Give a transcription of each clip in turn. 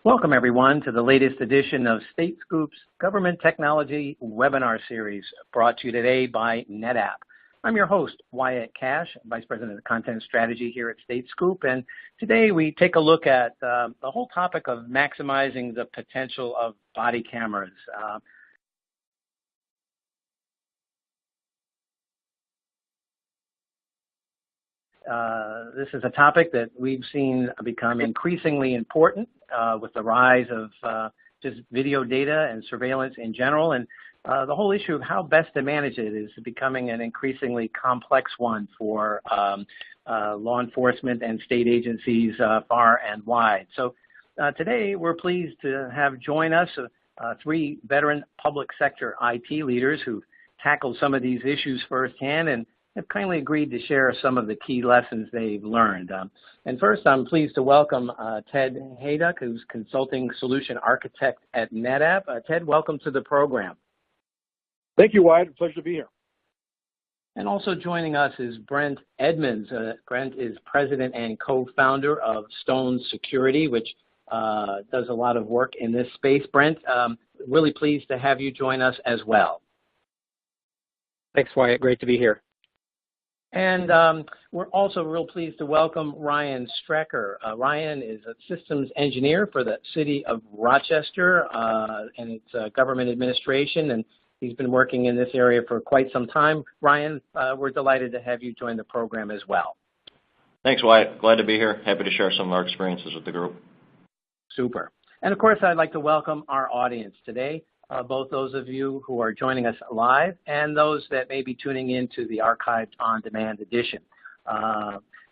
Welcome, everyone, to the latest edition of StateScoop's Government Technology Webinar Series, brought to you today by NetApp. I'm your host, Wyatt Cash, Vice President of Content Strategy here at StateScoop, and today we take a look at the whole topic of maximizing the potential of body cameras. This is a topic that we've seen become increasingly important with the rise of just video data and surveillance in general, and the whole issue of how best to manage it is becoming an increasingly complex one for law enforcement and state agencies far and wide. So today we're pleased to have join us three veteran public sector IT leaders who've tackled some of these issues firsthand and have kindly agreed to share some of the key lessons they've learned. And first, I'm pleased to welcome Ted Hayduck, who's Consulting Solution Architect at NetApp. Ted, welcome to the program. Thank you, Wyatt. Pleasure to be here. And also joining us is Brent Edmonds. Brent is President and co-founder of Stone Security, which does a lot of work in this space. Brent, really pleased to have you join us as well. Thanks, Wyatt. Great to be here. And we're also real pleased to welcome Ryan Strecker. Ryan is a systems engineer for the city of Rochester and its government administration, and he's been working in this area for quite some time. Ryan, we're delighted to have you join the program as well. Thanks, Wyatt. Glad to be here. Happy to share some of our experiences with the group. Super. And of course, I'd like to welcome our audience today. Both those of you who are joining us live and those that may be tuning in to the archived on-demand edition.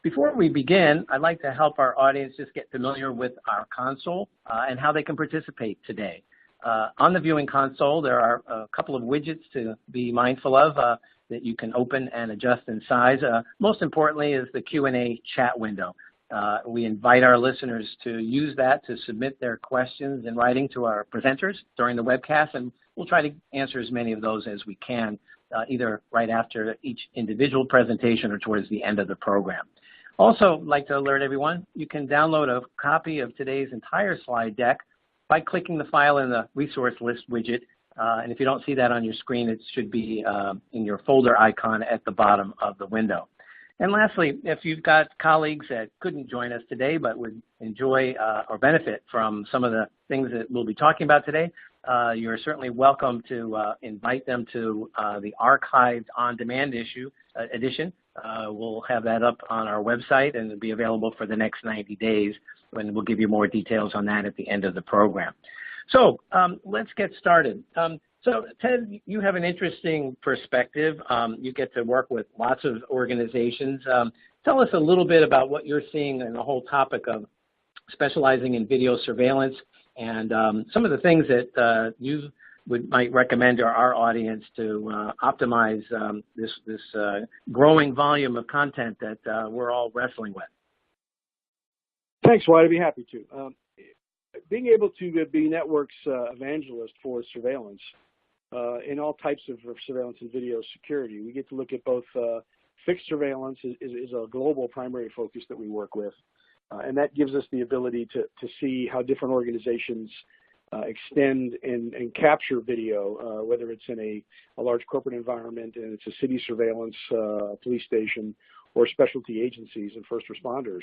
Before we begin, I'd like to help our audience just get familiar with our console and how they can participate today. On the viewing console, there are a couple of widgets to be mindful of that you can open and adjust in size. Most importantly is the Q&A chat window. We invite our listeners to use that to submit their questions in writing to our presenters during the webcast, and we'll try to answer as many of those as we can, either right after each individual presentation or towards the end of the program. Also, I'd like to alert everyone, you can download a copy of today's entire slide deck by clicking the file in the resource list widget, and if you don't see that on your screen, it should be in your folder icon at the bottom of the window. And lastly, if you've got colleagues that couldn't join us today but would enjoy or benefit from some of the things that we'll be talking about today, you're certainly welcome to invite them to the archived on-demand edition. We'll have that up on our website and it'll be available for the next 90 days when we'll give you more details on that at the end of the program. So let's get started. So, Ted, you have an interesting perspective. You get to work with lots of organizations. Tell us a little bit about what you're seeing in the whole topic of specializing in video surveillance and some of the things that you might recommend to our audience to optimize this growing volume of content that we're all wrestling with. Thanks, Wyatt. I'd be happy to. Being able to be networks evangelist for surveillance in all types of surveillance and video security. We get to look at both fixed surveillance is a global primary focus that we work with, and that gives us the ability to see how different organizations extend and capture video, whether it's in a large corporate environment and it's a city surveillance, police station, or specialty agencies and first responders.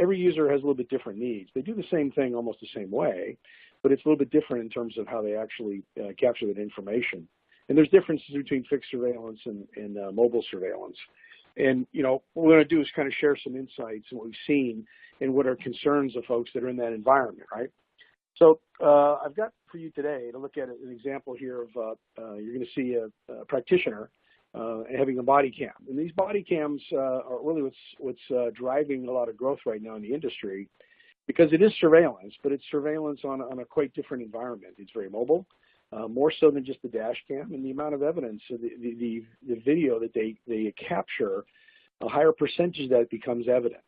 Every user has a little bit different needs. They do the same thing almost the same way, but it's a little bit different in terms of how they actually capture that information. And there's differences between fixed surveillance and mobile surveillance. And, you know, what we're going to do is kind of share some insights and what we've seen and what are concerns of folks that are in that environment, right? So I've got for you today to look at an example here of you're going to see a practitioner having a body cam. And these body cams are really what's driving a lot of growth right now in the industry, because it is surveillance, but it's surveillance on a quite different environment. It's very mobile, more so than just the dash cam, and the amount of evidence, the video that they capture, a higher percentage of that becomes evidence.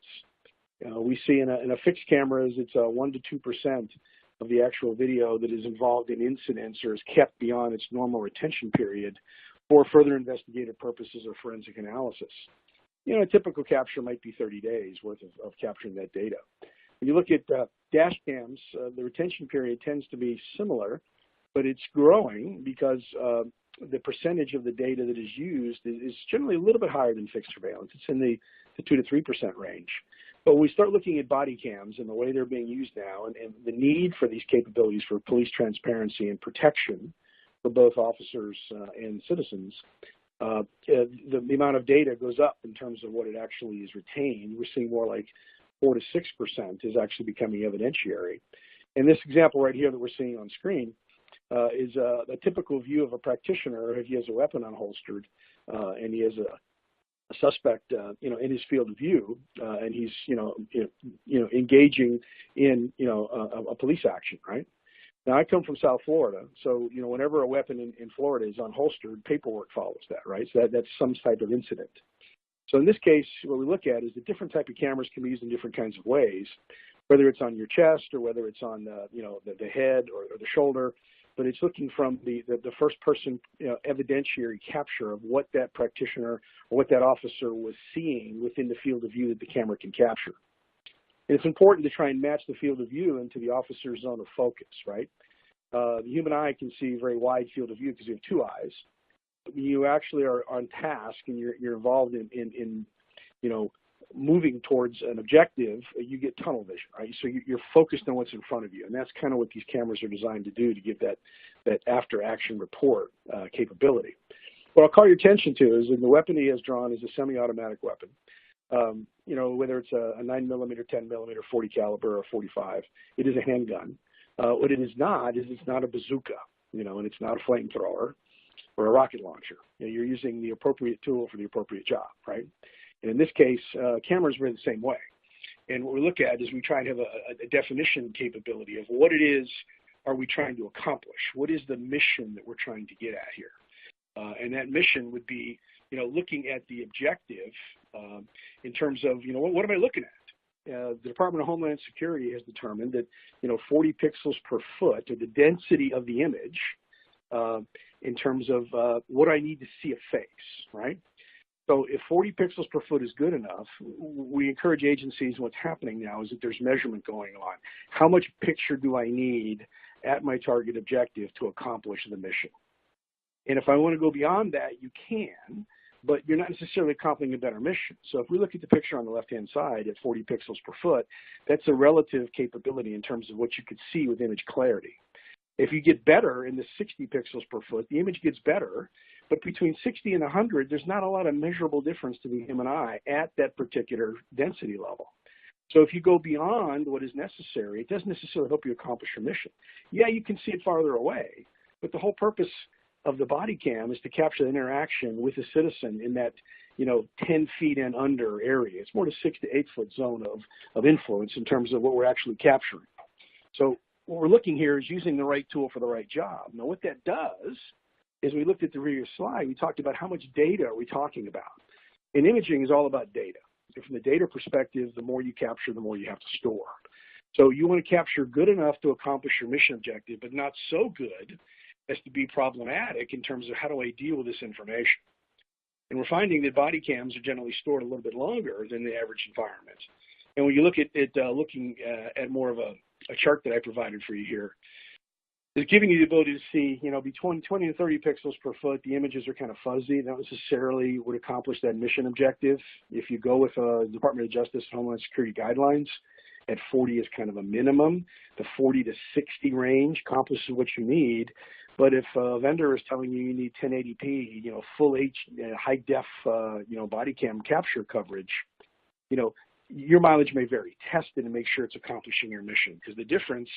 We see in a fixed cameras, it's 1 to 2% of the actual video that is involved in incidents or is kept beyond its normal retention period for further investigative purposes or forensic analysis. You know, a typical capture might be 30 days worth of capturing that data. When you look at dash cams, the retention period tends to be similar, but it's growing because the percentage of the data that is used is generally a little bit higher than fixed surveillance. It's in the 2 to 3% range. But when we start looking at body cams and the way they're being used now and the need for these capabilities for police transparency and protection for both officers and citizens, the amount of data goes up in terms of what it actually is retained. We're seeing more like 4 to 6% is actually becoming evidentiary. And this example right here that we're seeing on screen is a typical view of a practitioner. He has a weapon unholstered and he has a suspect, in his field of view, and he's, engaging in, a police action, right? Now, I come from South Florida, so, whenever a weapon in Florida is unholstered, paperwork follows that, right? So that's some type of incident. So in this case, what we look at is the different type of cameras can be used in different kinds of ways, whether it's on your chest or whether it's on, the head or the shoulder. But it's looking from the first person evidentiary capture of what that practitioner or what that officer was seeing within the field of view that the camera can capture. And it's important to try and match the field of view into the officer's zone of focus, right? The human eye can see a very wide field of view because you have two eyes. When you actually are on task and you're involved in moving towards an objective, you get tunnel vision, right? So you're focused on what's in front of you, and that's kind of what these cameras are designed to do, to give that after-action report capability. What I'll call your attention to is in the weapon he has drawn is a semi-automatic weapon. Whether it's a 9mm, 10mm, 40 caliber, or 45, it is a handgun. What it is not is it's not a bazooka, and it's not a flamethrower or a rocket launcher. You're using the appropriate tool for the appropriate job, right? And in this case, cameras are the same way. And what we look at is we try and have a definition capability of what it is are we trying to accomplish? What is the mission that we're trying to get at here? And that mission would be, looking at the objective in terms of, what am I looking at? The Department of Homeland Security has determined that, 40 pixels per foot, or the density of the image, in terms of what I need to see a face, right? So if 40 pixels per foot is good enough, we encourage agencies, and what's happening now is that there's measurement going on. How much picture do I need at my target objective to accomplish the mission? And if I want to go beyond that, you can, but you're not necessarily accomplishing a better mission. So if we look at the picture on the left-hand side at 40 pixels per foot, that's a relative capability in terms of what you could see with image clarity. If you get better in the 60 pixels per foot, the image gets better, but between 60 and 100, there's not a lot of measurable difference to the human eye at that particular density level. So if you go beyond what is necessary, it doesn't necessarily help you accomplish your mission. Yeah, you can see it farther away, but the whole purpose of the body cam is to capture the interaction with a citizen in that 10 feet and under area. It's more the 6 to 8 foot zone of influence in terms of what we're actually capturing. So what we're looking here is using the right tool for the right job. Now what that does is, we looked at the previous slide, we talked about how much data are we talking about. And imaging is all about data. And from the data perspective, the more you capture, the more you have to store. So you want to capture good enough to accomplish your mission objective, but not so good as to be problematic in terms of how do I deal with this information. And we're finding that body cams are generally stored a little bit longer than the average environment. And when you look at it, looking at more of a chart that I provided for you here, it's giving you the ability to see, between 20 and 30 pixels per foot, the images are kind of fuzzy. Not necessarily would accomplish that mission objective. If you go with Department of Justice and Homeland Security guidelines, at 40 is kind of a minimum. The 40 to 60 range accomplishes what you need. But if a vendor is telling you need 1080p, full high def, body cam capture coverage, your mileage may vary. Test it and make sure it's accomplishing your mission, because the difference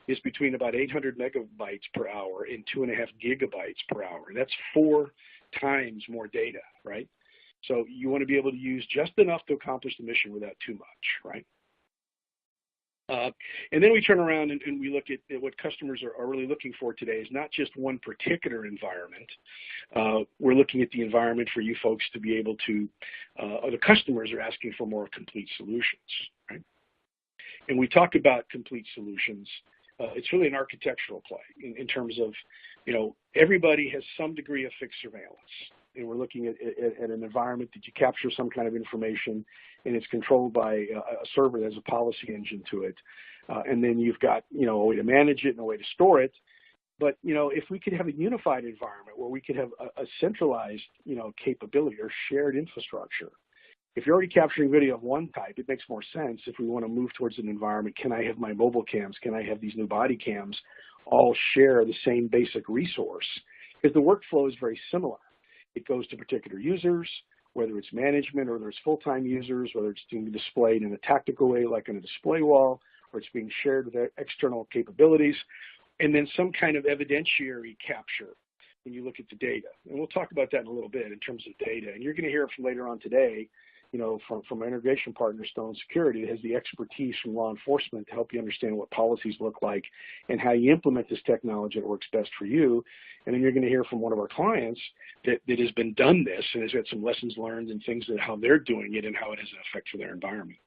is between about 800 megabytes per hour and 2.5 gigabytes per hour. That's 4 times more data, right? So you want to be able to use just enough to accomplish the mission without too much, right? And then we turn around and we look at what customers are really looking for today is not just one particular environment. We're looking at the environment for you folks to be able to, or the customers are asking for more complete solutions, right? And we talk about complete solutions. It's really an architectural play in terms of, everybody has some degree of fixed surveillance. and we're looking at an environment that you capture some kind of information, and it's controlled by a server that has a policy engine to it. And then you've got, a way to manage it and a way to store it. But, if we could have a unified environment where we could have a centralized, capability or shared infrastructure. If you're already capturing video of one type, it makes more sense if we want to move towards an environment. Can I have my mobile cams? Can I have these new body cams all share the same basic resource? Because the workflow is very similar. It goes to particular users, whether it's management or whether it's full-time users, whether it's being displayed in a tactical way like on a display wall, or it's being shared with external capabilities, and then some kind of evidentiary capture when you look at the data. And we'll talk about that in a little bit in terms of data. And you're going to hear from later on today, from our integration partner, Stone Security, that has the expertise from law enforcement to help you understand what policies look like and how you implement this technology that works best for you. And then you're going to hear from one of our clients that has been done this and has had some lessons learned and things that how they're doing it and how it has an effect for their environment.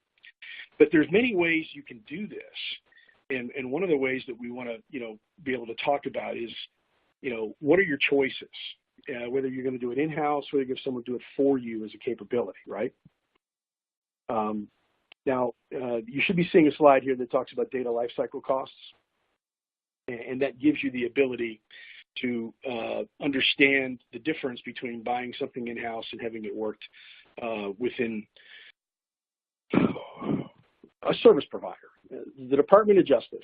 But there's many ways you can do this. And one of the ways that we want to, be able to talk about is, what are your choices? Whether you're going to do it in-house, whether you have someone do it for you as a capability, right? Now, you should be seeing a slide here that talks about data lifecycle costs, and that gives you the ability to understand the difference between buying something in-house and having it worked within a service provider. The Department of Justice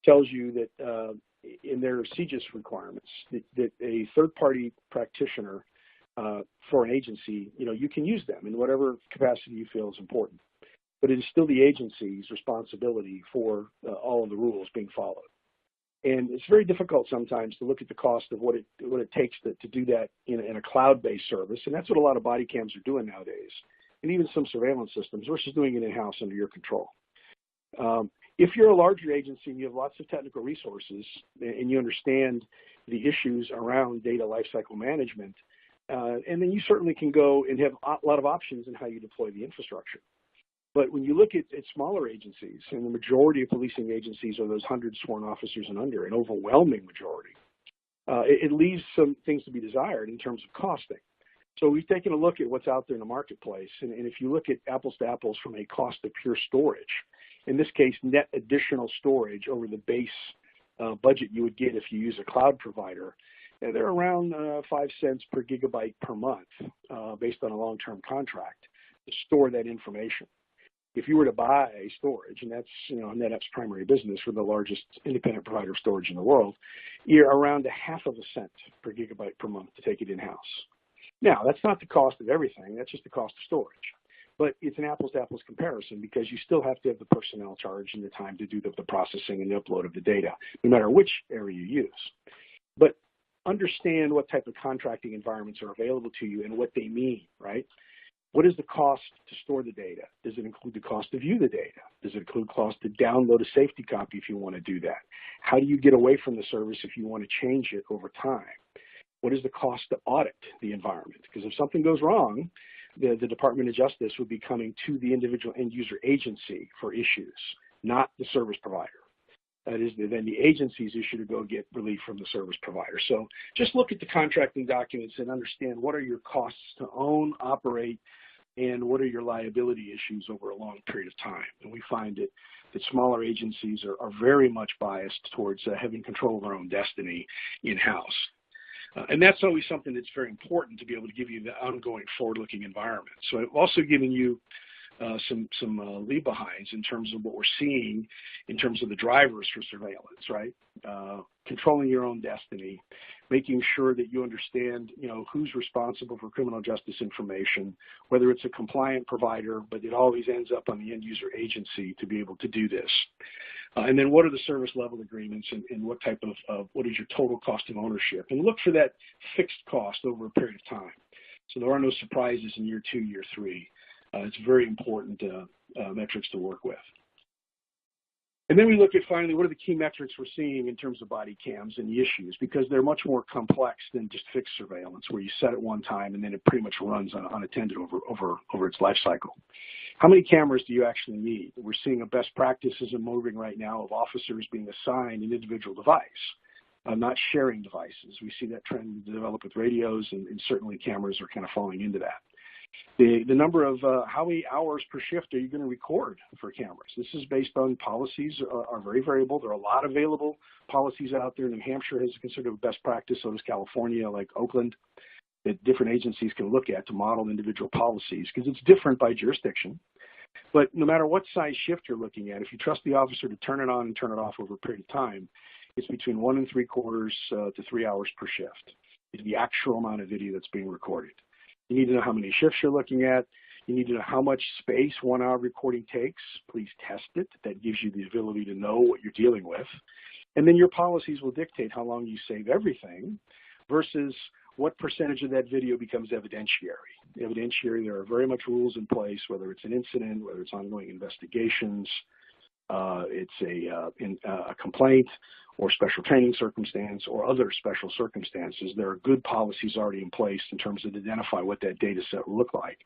tells you that in their CJIS requirements that a third-party practitioner for an agency, you can use them in whatever capacity you feel is important. But it is still the agency's responsibility for all of the rules being followed. And it's very difficult sometimes to look at the cost of what it takes to do that in a cloud-based service, and that's what a lot of body cams are doing nowadays, and even some surveillance systems versus doing it in-house under your control. If you're a larger agency and you have lots of technical resources and you understand the issues around data lifecycle management, and then you certainly can go and have a lot of options in how you deploy the infrastructure. But when you look at smaller agencies, and the majority of policing agencies are those 100 sworn officers and under, an overwhelming majority, it leaves some things to be desired in terms of costing. So we've taken a look at what's out there in the marketplace, and if you look at apples to apples from a cost of pure storage, in this case, net additional storage over the base budget you would get if you use a cloud provider, they're around 5 cents per gigabyte per month based on a long-term contract to store that information. If you were to buy storage, and that's NetApp's primary business, we're the largest independent provider of storage in the world, you're around 0.5 cent per gigabyte per month to take it in-house. Now, that's not the cost of everything, that's just the cost of storage. But it's an apples-to-apples comparison because you still have to have the personnel charge and the time to do the processing and the upload of the data, no matter which area you use. But understand what type of contracting environments are available to you and what they mean, right? What is the cost to store the data? Does it include the cost to view the data? Does it include cost to download a safety copy if you want to do that? How do you get away from the service if you want to change it over time? What is the cost to audit the environment? Because if something goes wrong, the Department of Justice would be coming to the individual end user agency for issues, not the service provider. That is then the agency's issue to go get relief from the service provider. So just look at the contracting documents and understand what are your costs to own, operate, and what are your liability issues over a long period of time. And we find that smaller agencies are very much biased towards having control of their own destiny in-house. And that's always something that's very important to be able to give you the ongoing forward-looking environment. So I've also given you some leave-behinds in terms of what we're seeing in terms of the drivers for surveillance, right? Controlling your own destiny, making sure that you understand, who's responsible for criminal justice information, whether it's a compliant provider, but it always ends up on the end-user agency to be able to do this. And then what are the service level agreements and what type of, what is your total cost of ownership? And look for that fixed cost over a period of time. So there are no surprises in year 2, year 3. It's very important metrics to work with. And then we look at finally, what are the key metrics we're seeing in terms of body cams and the issues, because they're much more complex than just fixed surveillance where you set it one time and then it pretty much runs unattended over its life cycle. How many cameras do you actually need? We're seeing a best practices and moving right now of officers being assigned an individual device. not sharing devices. We see that trend develop with radios, and certainly cameras are kind of falling into that. The number of how many hours per shift are you going to record for cameras? This is based on policies are very variable. There are a lot of available policies out there. New Hampshire has considered a best practice, so does California, like Oakland, that different agencies can look at to model individual policies because it's different by jurisdiction. But no matter what size shift you're looking at, if you trust the officer to turn it on and turn it off over a period of time, it's between 1 3/4 to 3 hours per shift is the actual amount of video that's being recorded. You need to know how many shifts you're looking at. You need to know how much space 1 hour recording takes. Please test it. That gives you the ability to know what you're dealing with. And then your policies will dictate how long you save everything versus what percentage of that video becomes evidentiary. Evidentiary, there are very much rules in place, whether it's an incident, whether it's ongoing investigations, it's a complaint or special training circumstance or other special circumstances. There are good policies already in place in terms of identify what that data set will look like.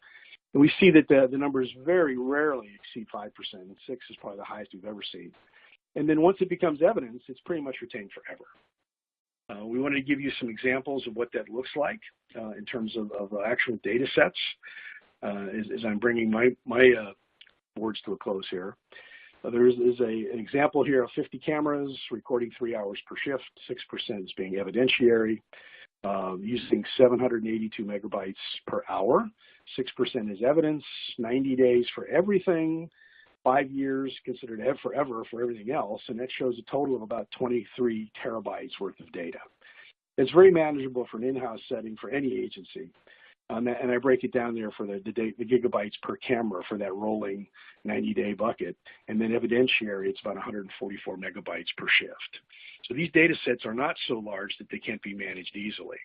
And we see that the numbers very rarely exceed 5%, and 6 is probably the highest we've ever seen. And then once it becomes evidence, it's pretty much retained forever. We wanted to give you some examples of what that looks like in terms of actual data sets as I'm bringing my words to a close here. There is an example here of 50 cameras recording 3 hours per shift, 6% is being evidentiary, using 782 megabytes per hour, 6% is evidence, 90 days for everything, 5 years considered forever for everything else, and that shows a total of about 23 terabytes worth of data. It's very manageable for an in-house setting for any agency. And I break it down there for the gigabytes per camera for that rolling 90-day bucket. And then evidentiary, it's about 144 megabytes per shift. So these data sets are not so large that they can't be managed easily.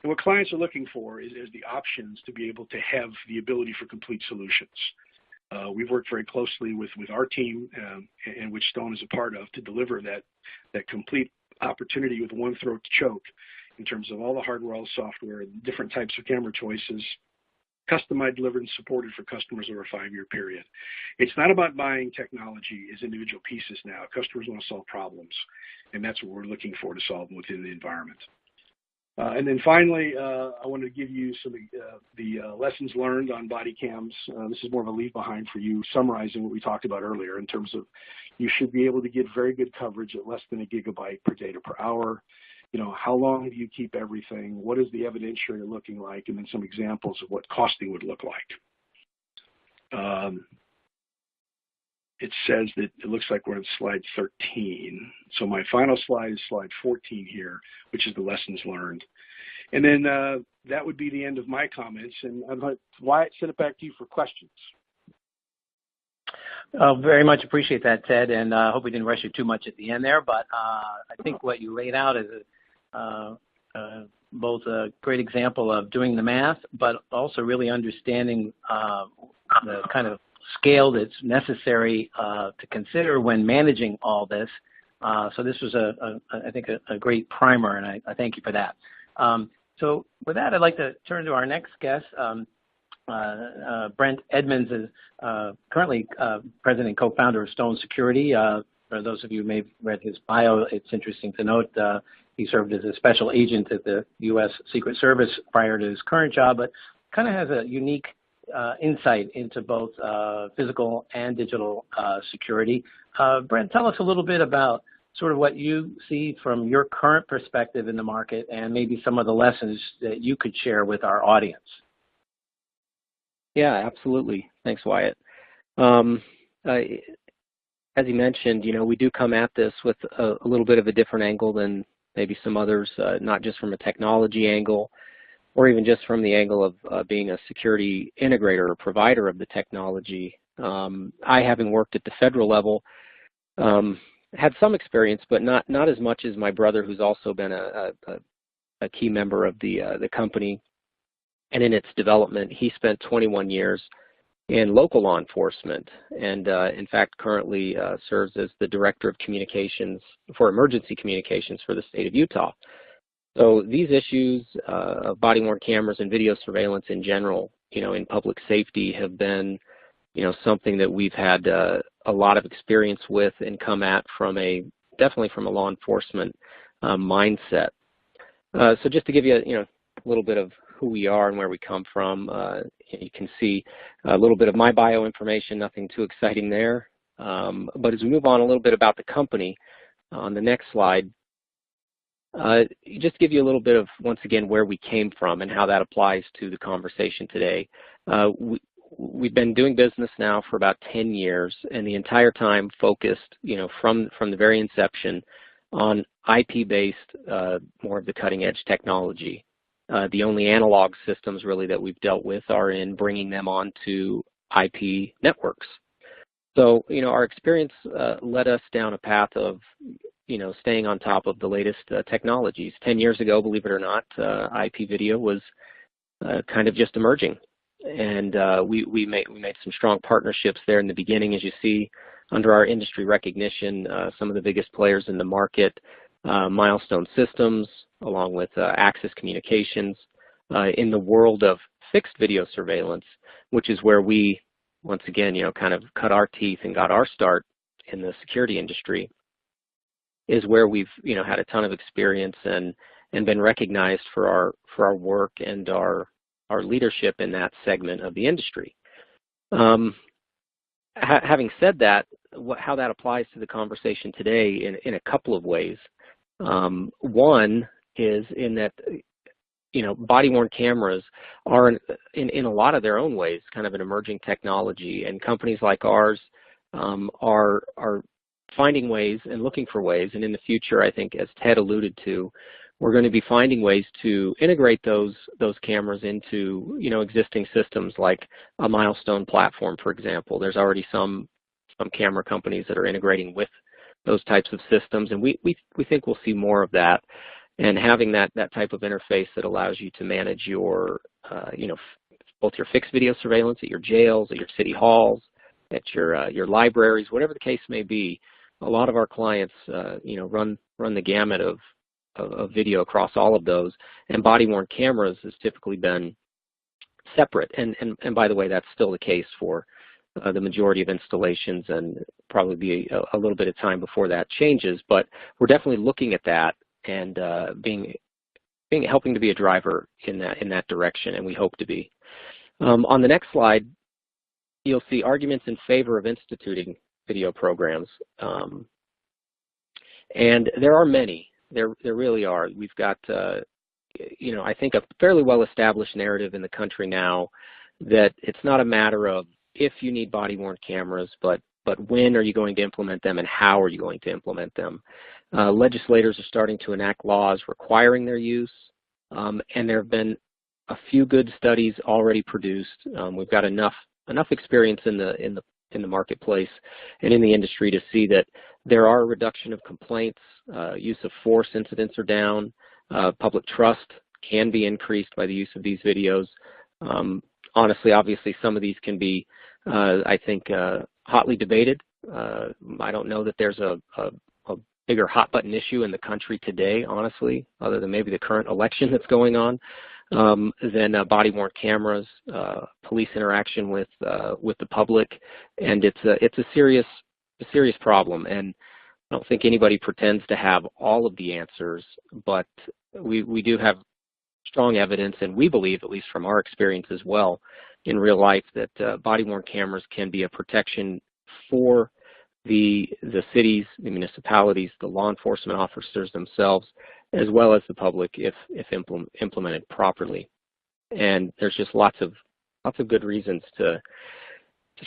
And what clients are looking for is the options to be able to have the ability for complete solutions. We've worked very closely with our team, and which Stone is a part of, to deliver that complete opportunity with one throat to choke in terms of all the hardware, all the software, different types of camera choices, customized, delivered, and supported for customers over a 5-year period. It's not about buying technology as individual pieces now. Customers want to solve problems, and that's what we're looking for to solve within the environment. And then finally, I wanted to give you some the lessons learned on body cams. This is more of a leave behind for you, summarizing what we talked about earlier in terms of you should be able to get very good coverage at less than a gigabyte per data per hour. You know, how long do you keep everything? What is the evidentiary looking like? And then some examples of what costing would look like. It says that it looks like we're on slide 13. So my final slide is slide 14 here, which is the lessons learned. And then that would be the end of my comments. And I'd like Wyatt, send it back to you for questions. Very much appreciate that, Ted, and I hope we didn't rush you too much at the end there. But I think what you laid out is both a great example of doing the math, but also really understanding the kind of scale that's necessary to consider when managing all this. So this was, I think, a great primer, and I thank you for that. So with that, I'd like to turn to our next guest. Brent Edmonds is currently president and co-founder of Stone Security. For those of you who may have read his bio, it's interesting to note he served as a special agent at the U.S. Secret Service prior to his current job, but kind of has a unique insight into both physical and digital security. Brent, tell us a little bit about sort of what you see from your current perspective in the market and maybe some of the lessons that you could share with our audience. Yeah, absolutely. Thanks, Wyatt. As you mentioned, you know, we do come at this with a little bit of a different angle than maybe some others, not just from a technology angle, or even just from the angle of being a security integrator or provider of the technology. I, having worked at the federal level, had some experience, but not as much as my brother, who's also been a key member of the company. And in its development, he spent 21 years in local law enforcement, and in fact currently serves as the Director of Communications for Emergency Communications for the state of Utah. So these issues of body-worn cameras and video surveillance in general, you know, in public safety have been, you know, something that we've had a lot of experience with and come at from definitely from a law enforcement mindset. So just to give you, a little bit of who we are and where we come from, you can see a little bit of my bio information, nothing too exciting there. But as we move on a little bit about the company, on the next slide, just give you a little bit of, once again, where we came from and how that applies to the conversation today. We've been doing business now for about 10 years, and the entire time focused, from the very inception on IP-based, more of the cutting-edge technology. The only analog systems really that we've dealt with are in bringing them onto IP networks. So, our experience led us down a path of, staying on top of the latest technologies. 10 years ago, believe it or not, IP video was kind of just emerging. And we made some strong partnerships there in the beginning, as you see, under our industry recognition, some of the biggest players in the market, Milestone Systems, along with Axis Communications, in the world of fixed video surveillance, which is where we, once again, kind of cut our teeth and got our start in the security industry, is where we've, had a ton of experience and been recognized for our work and our leadership in that segment of the industry. Having said that, how that applies to the conversation today in a couple of ways. One is in that, body-worn cameras are, in a lot of their own ways, kind of an emerging technology, and companies like ours are finding ways and looking for ways, and in the future, I think, as Ted alluded to, we're going to be finding ways to integrate those cameras into, existing systems like a Milestone platform, for example. There's already some camera companies that are integrating with those types of systems, and we think we'll see more of that. And having that type of interface that allows you to manage your, both your fixed video surveillance at your jails, at your city halls, at your libraries, whatever the case may be. A lot of our clients, run the gamut of video across all of those, and body-worn cameras has typically been separate. And by the way, that's still the case for the majority of installations, and probably be a little bit of time before that changes. But we're definitely looking at that and helping to be a driver in that direction, and we hope to be. On the next slide, you'll see arguments in favor of instituting video programs, and there are many. There really are. We've got, I think, a fairly well-established narrative in the country now that it's not a matter of if you need body-worn cameras, but when are you going to implement them and how are you going to implement them. Legislators are starting to enact laws requiring their use, and there have been a few good studies already produced. We've got enough experience in the marketplace and in the industry to see that there are a reduction of complaints, use of force incidents are down, public trust can be increased by the use of these videos. Honestly, obviously, some of these can be, I think, hotly debated. I don't know that there's a bigger hot button issue in the country today, honestly, other than maybe the current election that's going on, than body-worn cameras, police interaction with the public, and it's a serious problem. And I don't think anybody pretends to have all of the answers, but we do have strong evidence, and we believe, at least from our experience as well in real life, that body-worn cameras can be a protection for the cities, the municipalities, the law enforcement officers themselves, as well as the public if implemented properly. And there's just lots of good reasons to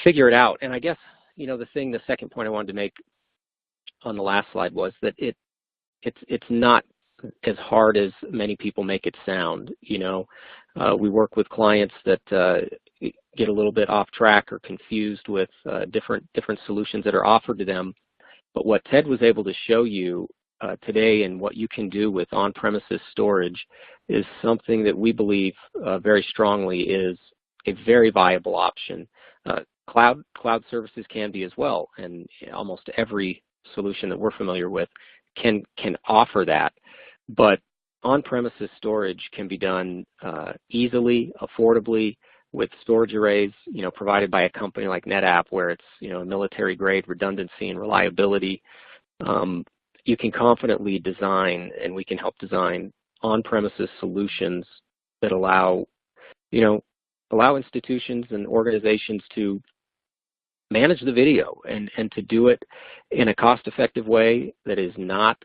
figure it out. And I guess, the second point I wanted to make on the last slide was that it's not as hard as many people make it sound. We work with clients that get a little bit off track or confused with different solutions that are offered to them. But what Ted was able to show you today and what you can do with on-premises storage is something that we believe very strongly is a very viable option. Cloud services can be as well, and almost every solution that we're familiar with can offer that. But on-premises storage can be done easily, affordably, with storage arrays, provided by a company like NetApp, where it's, military-grade redundancy and reliability. you can confidently design, and we can help design on-premises solutions that allow institutions and organizations to manage the video and to do it in a cost-effective way that is not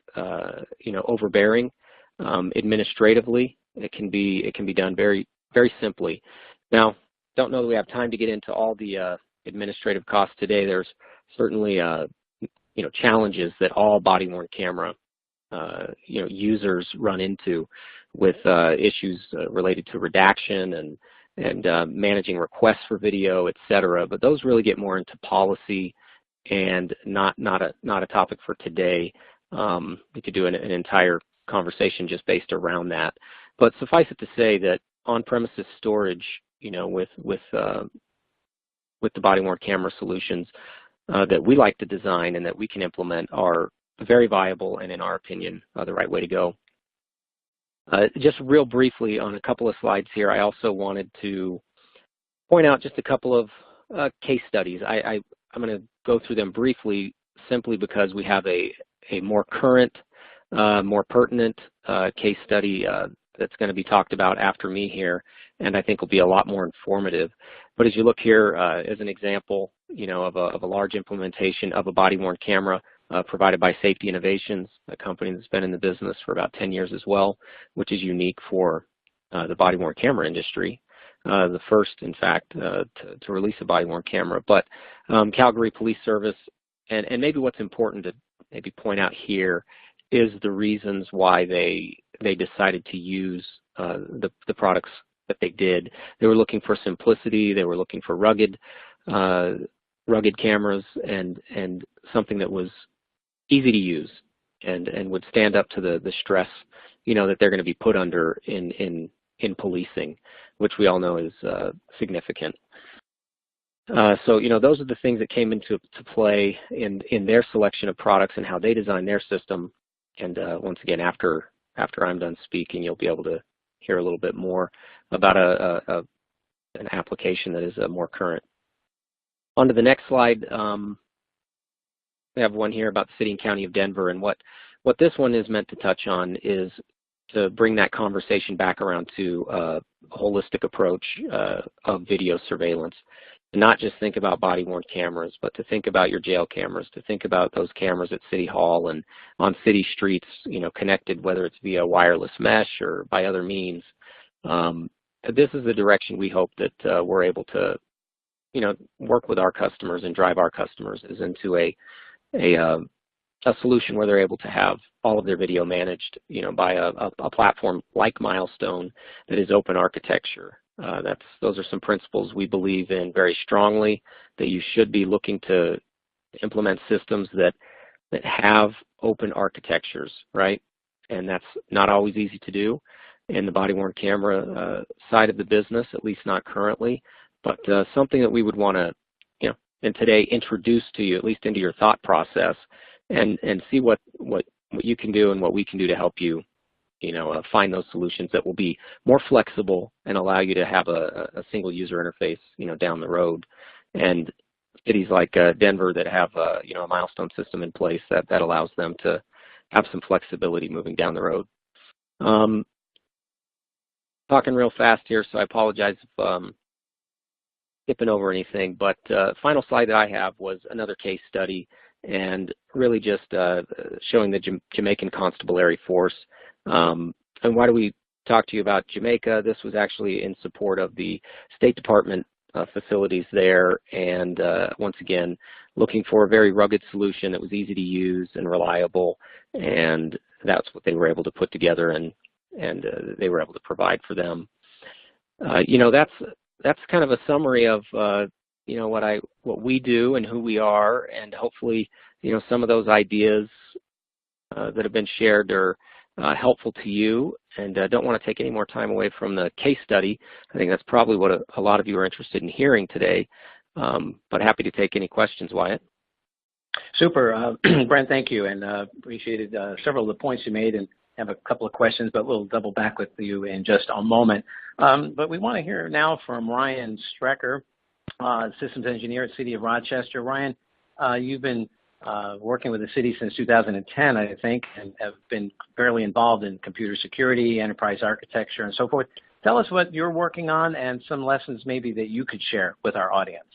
overbearing administratively. It can be done very, very simply. Now, don't know that we have time to get into all the administrative costs today. There's certainly challenges that all body-worn camera users run into with issues related to redaction and managing requests for video, et cetera. But those really get more into policy and not a topic for today. We could do an entire conversation just based around that. But suffice it to say that on-premises storage, with the body-worn camera solutions that we like to design and that we can implement are very viable and, in our opinion, the right way to go. Just real briefly on a couple of slides here, I also wanted to point out just a couple of case studies. I'm going to go through them briefly simply because we have a more current, more pertinent case study that's going to be talked about after me here, and I think will be a lot more informative. But as you look here as an example, of a large implementation of a body-worn camera provided by Safety Innovations, a company that's been in the business for about 10 years as well, which is unique for the body-worn camera industry. The first, in fact, to release a body-worn camera. But Calgary Police Service, and maybe what's important to maybe point out here is the reasons why they decided to use the products that they did. They were looking for simplicity. They were looking for rugged cameras and something that was easy to use and would stand up to the stress that they're going to be put under in policing, which we all know is significant. So those are the things that came into play in their selection of products and how they designed their system. And once again, after I'm done speaking, you'll be able to hear a little bit more about an application that is more current. On to the next slide. We have one here about the City and County of Denver, and what this one is meant to touch on is to bring that conversation back around to a holistic approach of video surveillance. And not just think about body-worn cameras, but to think about your jail cameras, to think about those cameras at City Hall and on city streets, connected, whether it's via wireless mesh or by other means. This is the direction we hope that we're able to, work with our customers and drive our customers is into a solution where they're able to have all of their video managed, by a platform like Milestone that is open architecture. Those are some principles we believe in very strongly, that you should be looking to implement systems that have open architectures, right? And that's not always easy to do in the body-worn camera side of the business, at least not currently, but something that we would want to, and today introduce to you, at least into your thought process, and see what you can do and what we can do to help you, find those solutions that will be more flexible and allow you to have a single user interface, down the road. And cities like Denver that have, a Milestone system in place that allows them to have some flexibility moving down the road. Talking real fast here, so I apologize if skipping over anything, but final slide that I have was another case study and really just showing the Jamaican Constabulary Force. And why do we talk to you about Jamaica? This was actually in support of the State Department facilities there, and once again, looking for a very rugged solution that was easy to use and reliable, and that's what they were able to put together and they were able to provide for them. That's kind of a summary of what we do and who we are, and hopefully some of those ideas that have been shared are helpful to you. And don't want to take any more time away from the case study. I think that's probably what a lot of you are interested in hearing today, but happy to take any questions, Wyatt. Super. Brent, thank you, and appreciated several of the points you made, and have a couple of questions, but we'll double back with you in just a moment. But we want to hear now from Ryan Strecker, systems engineer at City of Rochester. Ryan, you've been working with the city since 2010, I think, and have been fairly involved in computer security, enterprise architecture, and so forth. Tell us what you're working on and some lessons maybe that you could share with our audience.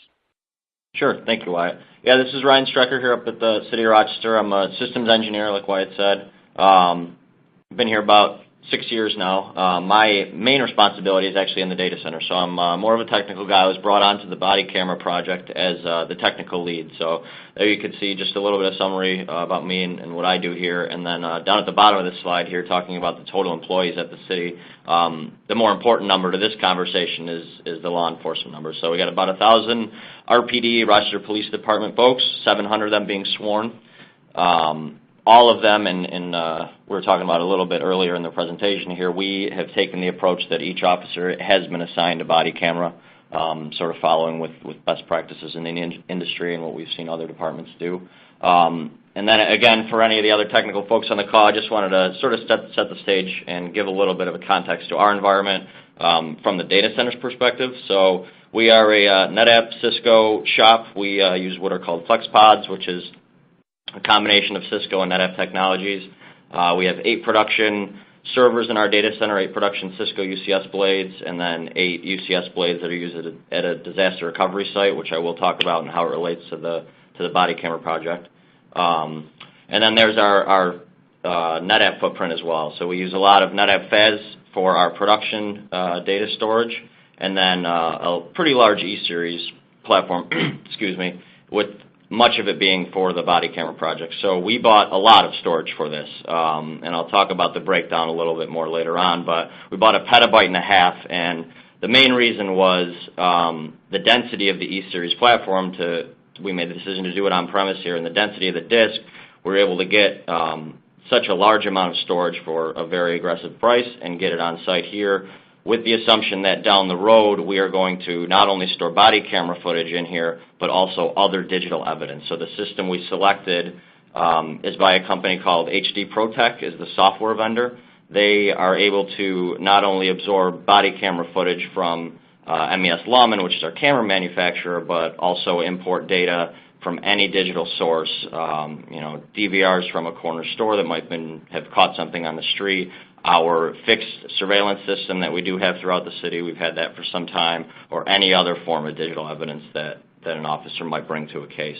Sure. Thank you, Wyatt. Yeah, this is Ryan Strecker here up at the City of Rochester. I'm a systems engineer, like Wyatt said. I've been here about 6 years now. My main responsibility is actually in the data center, so I'm more of a technical guy. I was brought onto the body camera project as the technical lead. So there you can see just a little bit of summary about me and what I do here. And then down at the bottom of this slide here, talking about the total employees at the city, the more important number to this conversation is the law enforcement number. So we got about 1,000 RPD, Rochester Police Department folks, 700 of them being sworn. All of them, and we were talking about a little bit earlier in the presentation here, we have taken the approach that each officer has been assigned a body camera, sort of following with best practices in the industry and what we've seen other departments do. And then again, for any of the other technical folks on the call, I just wanted to sort of set the stage and give a little bit of a context to our environment from the data center's perspective. So we are a NetApp Cisco shop. We use what are called flex pods, which is a combination of Cisco and NetApp technologies. We have 8 production servers in our data center, 8 production Cisco UCS blades, and then 8 UCS blades that are used at a disaster recovery site, which I will talk about and how it relates to the body camera project. And then there's our NetApp footprint as well. So we use a lot of NetApp FAS for our production data storage, and then a pretty large E-Series platform, excuse me, with much of it being for the body camera project. So we bought a lot of storage for this, and I'll talk about the breakdown a little bit more later on, but we bought 1.5 petabytes, and the main reason was the density of the E-Series platform. We made the decision to do it on-premise here, and the density of the disk, we were able to get such a large amount of storage for a very aggressive price and get it on site here, with the assumption that down the road we are going to not only store body camera footage in here, but also other digital evidence. So the system we selected is by a company called HD ProTech, is the software vendor. They are able to not only absorb body camera footage from MES Lawman, which is our camera manufacturer, but also import data from any digital source, DVRs from a corner store that might have caught something on the street, our fixed surveillance system that we do have throughout the city, we've had that for some time, or any other form of digital evidence that an officer might bring to a case.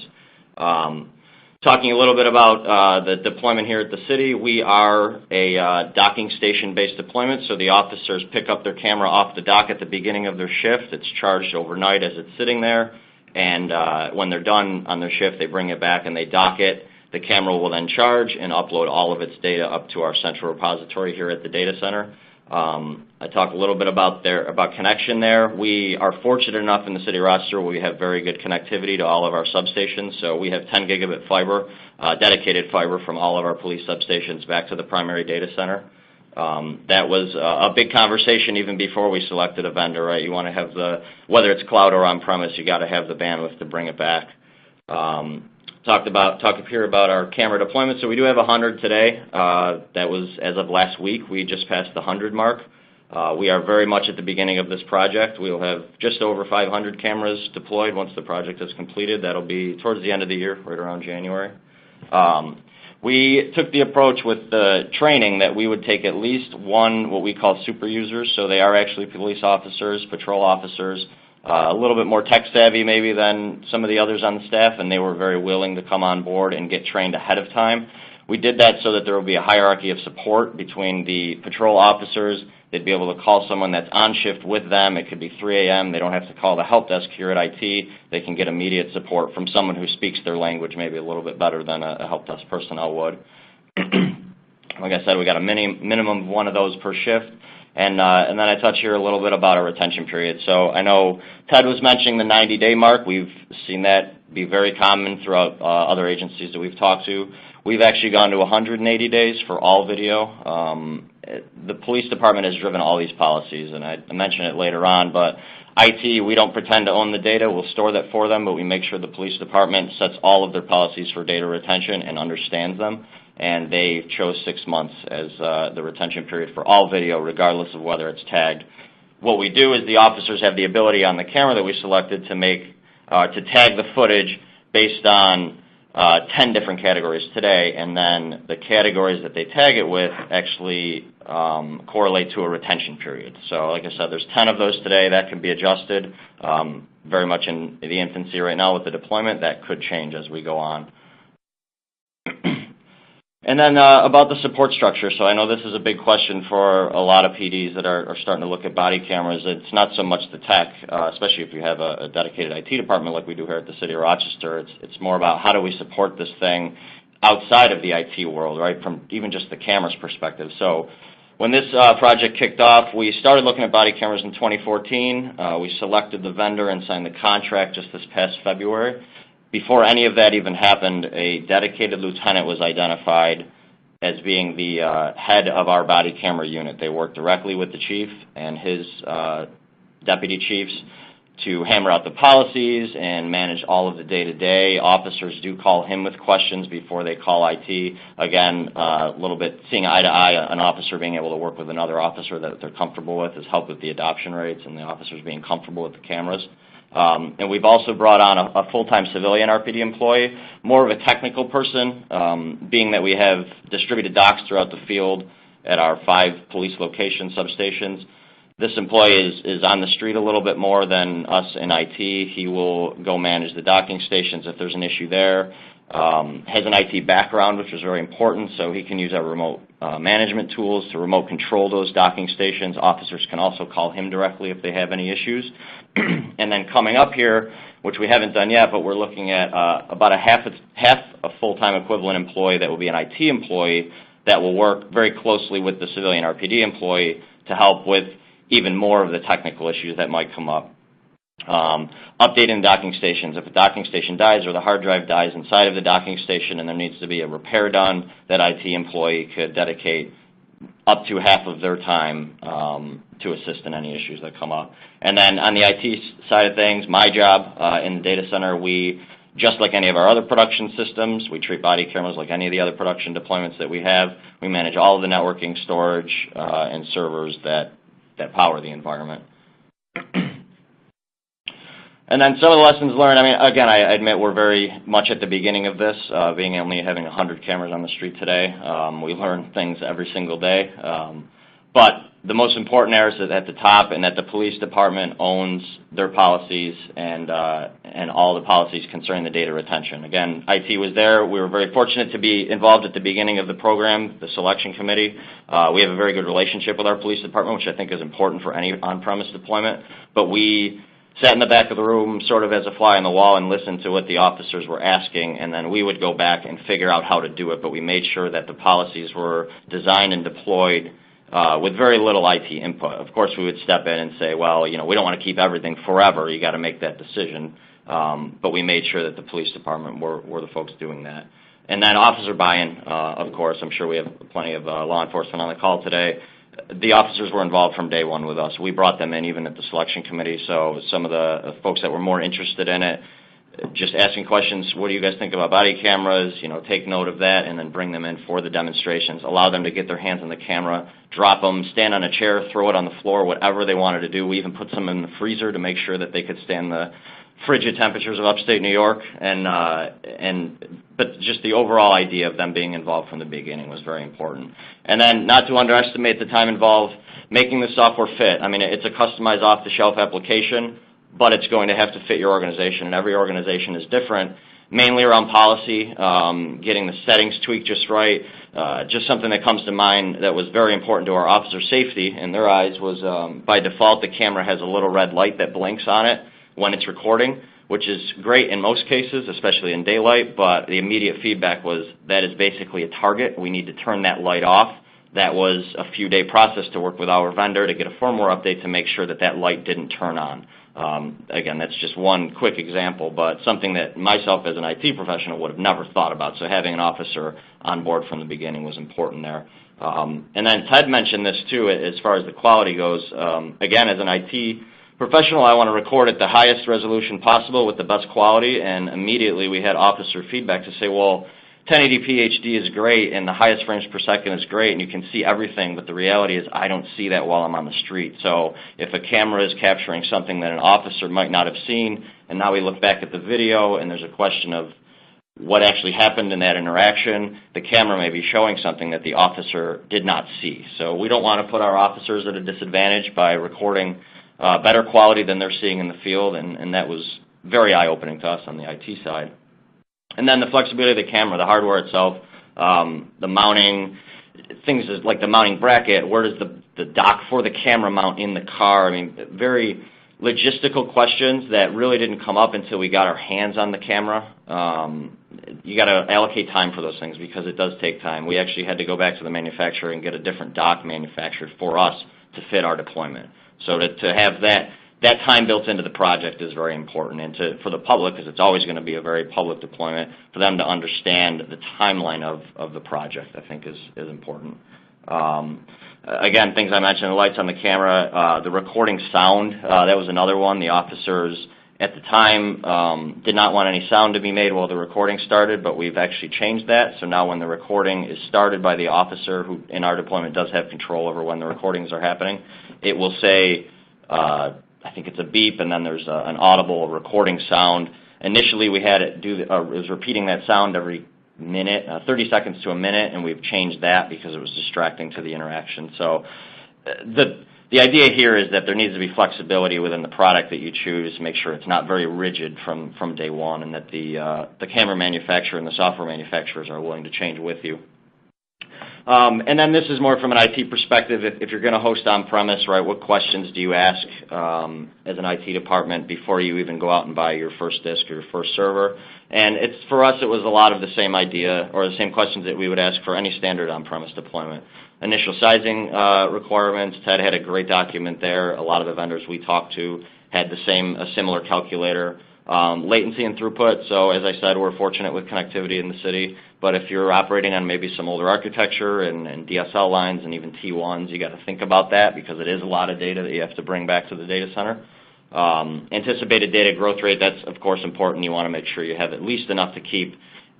Talking a little bit about the deployment here at the city, we are a docking station-based deployment, so the officers pick up their camera off the dock at the beginning of their shift. It's charged overnight as it's sitting there, and when they're done on their shift, they bring it back and they dock it. The camera will then charge and upload all of its data up to our central repository here at the data center. I talked a little bit about connection there. We are fortunate enough in the city of Rochester where we have very good connectivity to all of our substations. So we have 10 gigabit fiber, dedicated fiber from all of our police substations back to the primary data center. That was a big conversation even before we selected a vendor, right? You want to have whether it's cloud or on-premise, you got to have the bandwidth to bring it back. Talk up here about our camera deployment. So we do have 100 today. That was as of last week. We just passed the 100 mark. We are very much at the beginning of this project. We will have just over 500 cameras deployed once the project is completed. That'll be towards the end of the year, right around January. We took the approach with the training that we would take at least one what we call super users. So they are actually police officers, patrol officers, a little bit more tech savvy maybe than some of the others on the staff, and they were very willing to come on board and get trained ahead of time. We did that so that there would be a hierarchy of support between the patrol officers. They'd be able to call someone that's on shift with them. It could be 3 a.m. They don't have to call the help desk here at IT. They can get immediate support from someone who speaks their language maybe a little bit better than a help desk personnel would. Like I said, we got a minimum of one of those per shift. And then I touch here a little bit about our retention period. So I know Ted was mentioning the 90-day mark. We've seen that be very common throughout other agencies that we've talked to. We've actually gone to 180 days for all video. The police department has driven all these policies, and I mention it later on, but IT, we don't pretend to own the data. We'll store that for them, but we make sure the police department sets all of their policies for data retention and understands them. And they chose 6 months as the retention period for all video, regardless of whether it's tagged. What we do is the officers have the ability on the camera that we selected to tag the footage based on 10 different categories today, and then the categories that they tag it with actually correlate to a retention period. So like I said, there's 10 of those today. That can be adjusted. Very much in the infancy right now with the deployment. That could change as we go on. And then about the support structure. So I know this is a big question for a lot of PDs that are starting to look at body cameras. It's not so much the tech, especially if you have a dedicated IT department like we do here at the City of Rochester. It's more about how do we support this thing outside of the IT world, right, from even just the camera's perspective. So when this project kicked off, we started looking at body cameras in 2014. We selected the vendor and signed the contract just this past February. Before any of that even happened, a dedicated lieutenant was identified as being the head of our body camera unit. They work directly with the chief and his deputy chiefs to hammer out the policies and manage all of the day-to-day. Officers do call him with questions before they call IT. Again, a little bit seeing eye to eye, an officer being able to work with another officer that they're comfortable with has helped with the adoption rates and the officers being comfortable with the cameras. And we've also brought on a full-time civilian RPD employee, more of a technical person, being that we have distributed docks throughout the field at our 5 police location substations. This employee is on the street a little bit more than us in IT. He will go manage the docking stations if there's an issue there. Has an IT background, which is very important, so he can use our remote management tools to remote control those docking stations. Officers can also call him directly if they have any issues. And then coming up here, which we haven't done yet, but we're looking at about half a full-time equivalent employee that will be an IT employee that will work very closely with the civilian RPD employee to help with even more of the technical issues that might come up. Updating docking stations. If a docking station dies or the hard drive dies inside of the docking station and there needs to be a repair done, that IT employee could dedicate up to half of their time to assist in any issues that come up. And then on the IT side of things, my job in the data center, we, just like any of our other production systems, we treat body cameras like any of the other production deployments that we have. We manage all of the networking, storage, and servers that power the environment. And then some of the lessons learned, I mean, again, I admit we're very much at the beginning of this, being only having 100 cameras on the street today. We learn things every single day. But the most important there is at the top and that the police department owns their policies and all the policies concerning the data retention. Again, IT was there. We were very fortunate to be involved at the beginning of the program, the selection committee. We have a very good relationship with our police department, which I think is important for any on-premise deployment. But we sat in the back of the room sort of as a fly on the wall and listened to what the officers were asking, and then we would go back and figure out how to do it. But we made sure that the policies were designed and deployed with very little IT input. Of course, we would step in and say, well, you know, we don't want to keep everything forever. You got to make that decision. But we made sure that the police department were the folks doing that. And then officer buy-in, of course. I'm sure we have plenty of law enforcement on the call today. The officers were involved from day one with us. We brought them in even at the selection committee. So some of the folks that were more interested in it, just asking questions, what do you guys think about body cameras? You know, take note of that and then bring them in for the demonstrations. Allow them to get their hands on the camera, drop them, stand on a chair, throw it on the floor, whatever they wanted to do. We even put some in the freezer to make sure that they could stand the frigid temperatures of upstate New York. But just the overall idea of them being involved from the beginning was very important. And then not to underestimate the time involved making the software fit. I mean, it's a customized off-the-shelf application, but it's going to have to fit your organization, and every organization is different, mainly around policy, getting the settings tweaked just right. Just something that comes to mind that was very important to our officer safety in their eyes was by default the camera has a little red light that blinks on it when it's recording, which is great in most cases, especially in daylight, but the immediate feedback was that is basically a target. We need to turn that light off. That was a few-day process to work with our vendor to get a firmware update to make sure that that light didn't turn on. Again, that's just one quick example, but something that myself as an IT professional would have never thought about. So having an officer on board from the beginning was important there. And then Ted mentioned this too as far as the quality goes. Again, as an IT professional, I want to record at the highest resolution possible with the best quality, and immediately we had officer feedback to say, well, 1080p HD is great and the highest frames per second is great and you can see everything, but the reality is I don't see that while I'm on the street. So if a camera is capturing something that an officer might not have seen, and now we look back at the video and there's a question of what actually happened in that interaction. The camera may be showing something that the officer did not see. So we don't want to put our officers at a disadvantage by recording better quality than they're seeing in the field, and that was very eye-opening to us on the IT side. And then the flexibility of the camera, the hardware itself, the mounting, things like the mounting bracket, where does the dock for the camera mount in the car? I mean, very logistical questions that really didn't come up until we got our hands on the camera. You got to allocate time for those things because it does take time. We actually had to go back to the manufacturer and get a different dock manufactured for us to fit our deployment. So to have that time built into the project is very important, and for the public, because it's always going to be a very public deployment, for them to understand the timeline of the project, I think is important. Again, things I mentioned, the lights on the camera, the recording sound, that was another one. The officers at the time did not want any sound to be made while the recording started, but we've actually changed that. So now when the recording is started by the officer, who in our deployment does have control over when the recordings are happening, it will say, I think it's a beep, and then there's an audible recording sound. Initially, we had it it was repeating that sound every minute, 30 seconds to a minute, and we've changed that because it was distracting to the interaction. So the idea here is that there needs to be flexibility within the product that you choose to make sure it's not very rigid from day one, and that the camera manufacturer and the software manufacturers are willing to change with you. And then this is more from an IT perspective. If you're going to host on-premise, right, what questions do you ask as an IT department before you even go out and buy your first disk or your first server? And for us, it was a lot of the same idea or the same questions that we would ask for any standard on-premise deployment. Initial sizing requirements. Ted had a great document there. A lot of the vendors we talked to had a similar calculator. Latency and throughput. So as I said, we're fortunate with connectivity in the city. But if you're operating on maybe some older architecture and DSL lines and even T1s, you got to think about that because it is a lot of data that you have to bring back to the data center. Anticipated data growth rate, that's of course important. You want to make sure you have at least enough to keep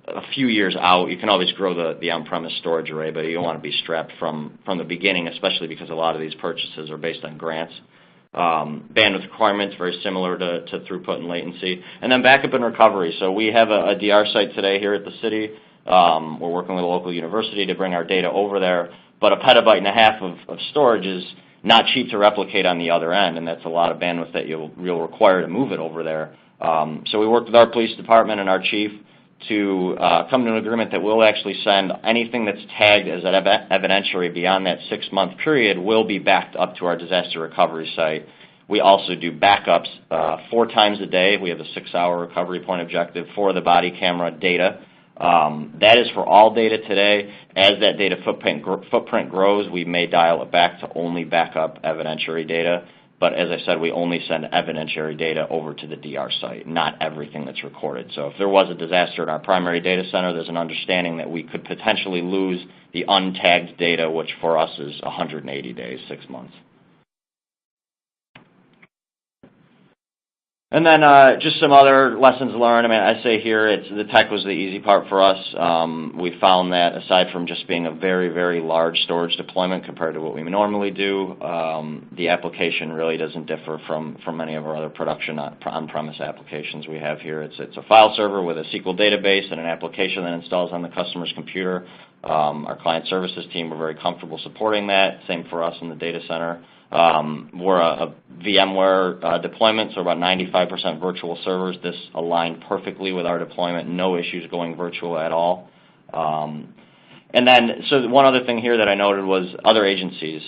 a few years out. You can always grow the on-premise storage array, but you don't want to be strapped from the beginning, especially because a lot of these purchases are based on grants. Bandwidth requirements, very similar to throughput and latency. And then backup and recovery. So we have a DR site today here at the city. We're working with a local university to bring our data over there, but 1.5 petabytes of storage is not cheap to replicate on the other end, and that's a lot of bandwidth that you'll require to move it over there. So we worked with our police department and our chief to come to an agreement that we'll actually send anything that's tagged as an evidentiary beyond that 6-month period will be backed up to our disaster recovery site. We also do backups 4 times a day. We have a 6-hour recovery point objective for the body camera data. That is for all data today. As that data footprint grows, we may dial it back to only backup evidentiary data. But as I said, we only send evidentiary data over to the DR site, not everything that's recorded. So if there was a disaster in our primary data center, there's an understanding that we could potentially lose the untagged data, which for us is 180 days, 6 months. And then just some other lessons learned. I mean, I say here the tech was the easy part for us. We found that aside from just being a very, very large storage deployment compared to what we normally do, the application really doesn't differ from many of our other production on-premise applications we have here. It's a file server with a SQL database and an application that installs on the customer's computer. Our client services team were very comfortable supporting that. Same for us in the data center. We're a VMware deployment, so about 95% virtual servers. This aligned perfectly with our deployment, no issues going virtual at all. And then, so one other thing here that I noted was other agencies.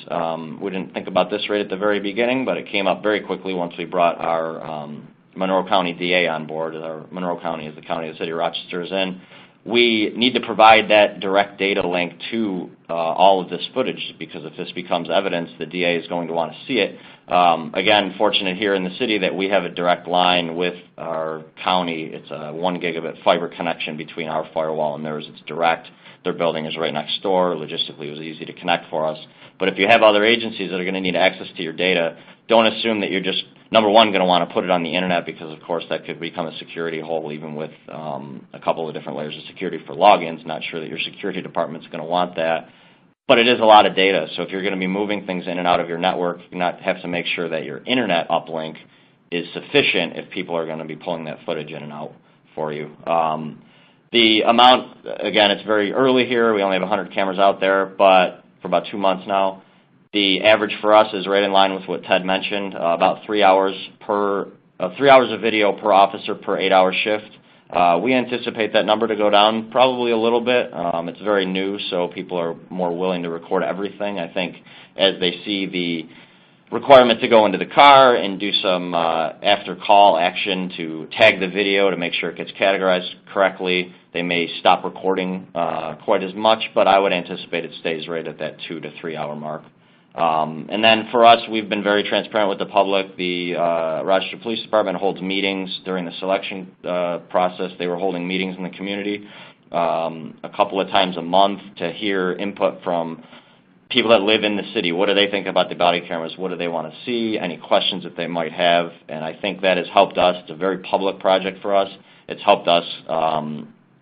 We didn't think about this right at the very beginning, but it came up very quickly once we brought our Monroe County DA on board. Our Monroe County is the county the city of Rochester is in. We need to provide that direct data link to all of this footage because if this becomes evidence, the DA is going to want to see it. Again, fortunate here in the city that we have a direct line with our county. It's a 1 gigabit fiber connection between our firewall and theirs. It's direct. Their building is right next door. Logistically, it was easy to connect for us. But if you have other agencies that are going to need access to your data, don't assume that you're just, number one, going to want to put it on the internet because, of course, that could become a security hole even with a couple of different layers of security for logins. Not sure that your security department's going to want that. But it is a lot of data. So if you're going to be moving things in and out of your network, you have to make sure that your internet uplink is sufficient if people are going to be pulling that footage in and out for you. The amount, again, it's very early here. We only have 100 cameras out there, but for about 2 months now. The average for us is right in line with what Ted mentioned, about 3 hours of video per officer per 8-hour shift. We anticipate that number to go down probably a little bit. It's very new, so people are more willing to record everything. I think as they see the requirement to go into the car and do some after-call action to tag the video to make sure it gets categorized correctly, they may stop recording quite as much, but I would anticipate it stays right at that 2 to 3 hour mark. And then for us, we've been very transparent with the public. The Rochester Police Department holds meetings during the selection process. They were holding meetings in the community a couple of times a month to hear input from people that live in the city. What do they think about the body cameras? What do they want to see? Any questions that they might have? And I think that has helped us. It's a very public project for us. It's helped us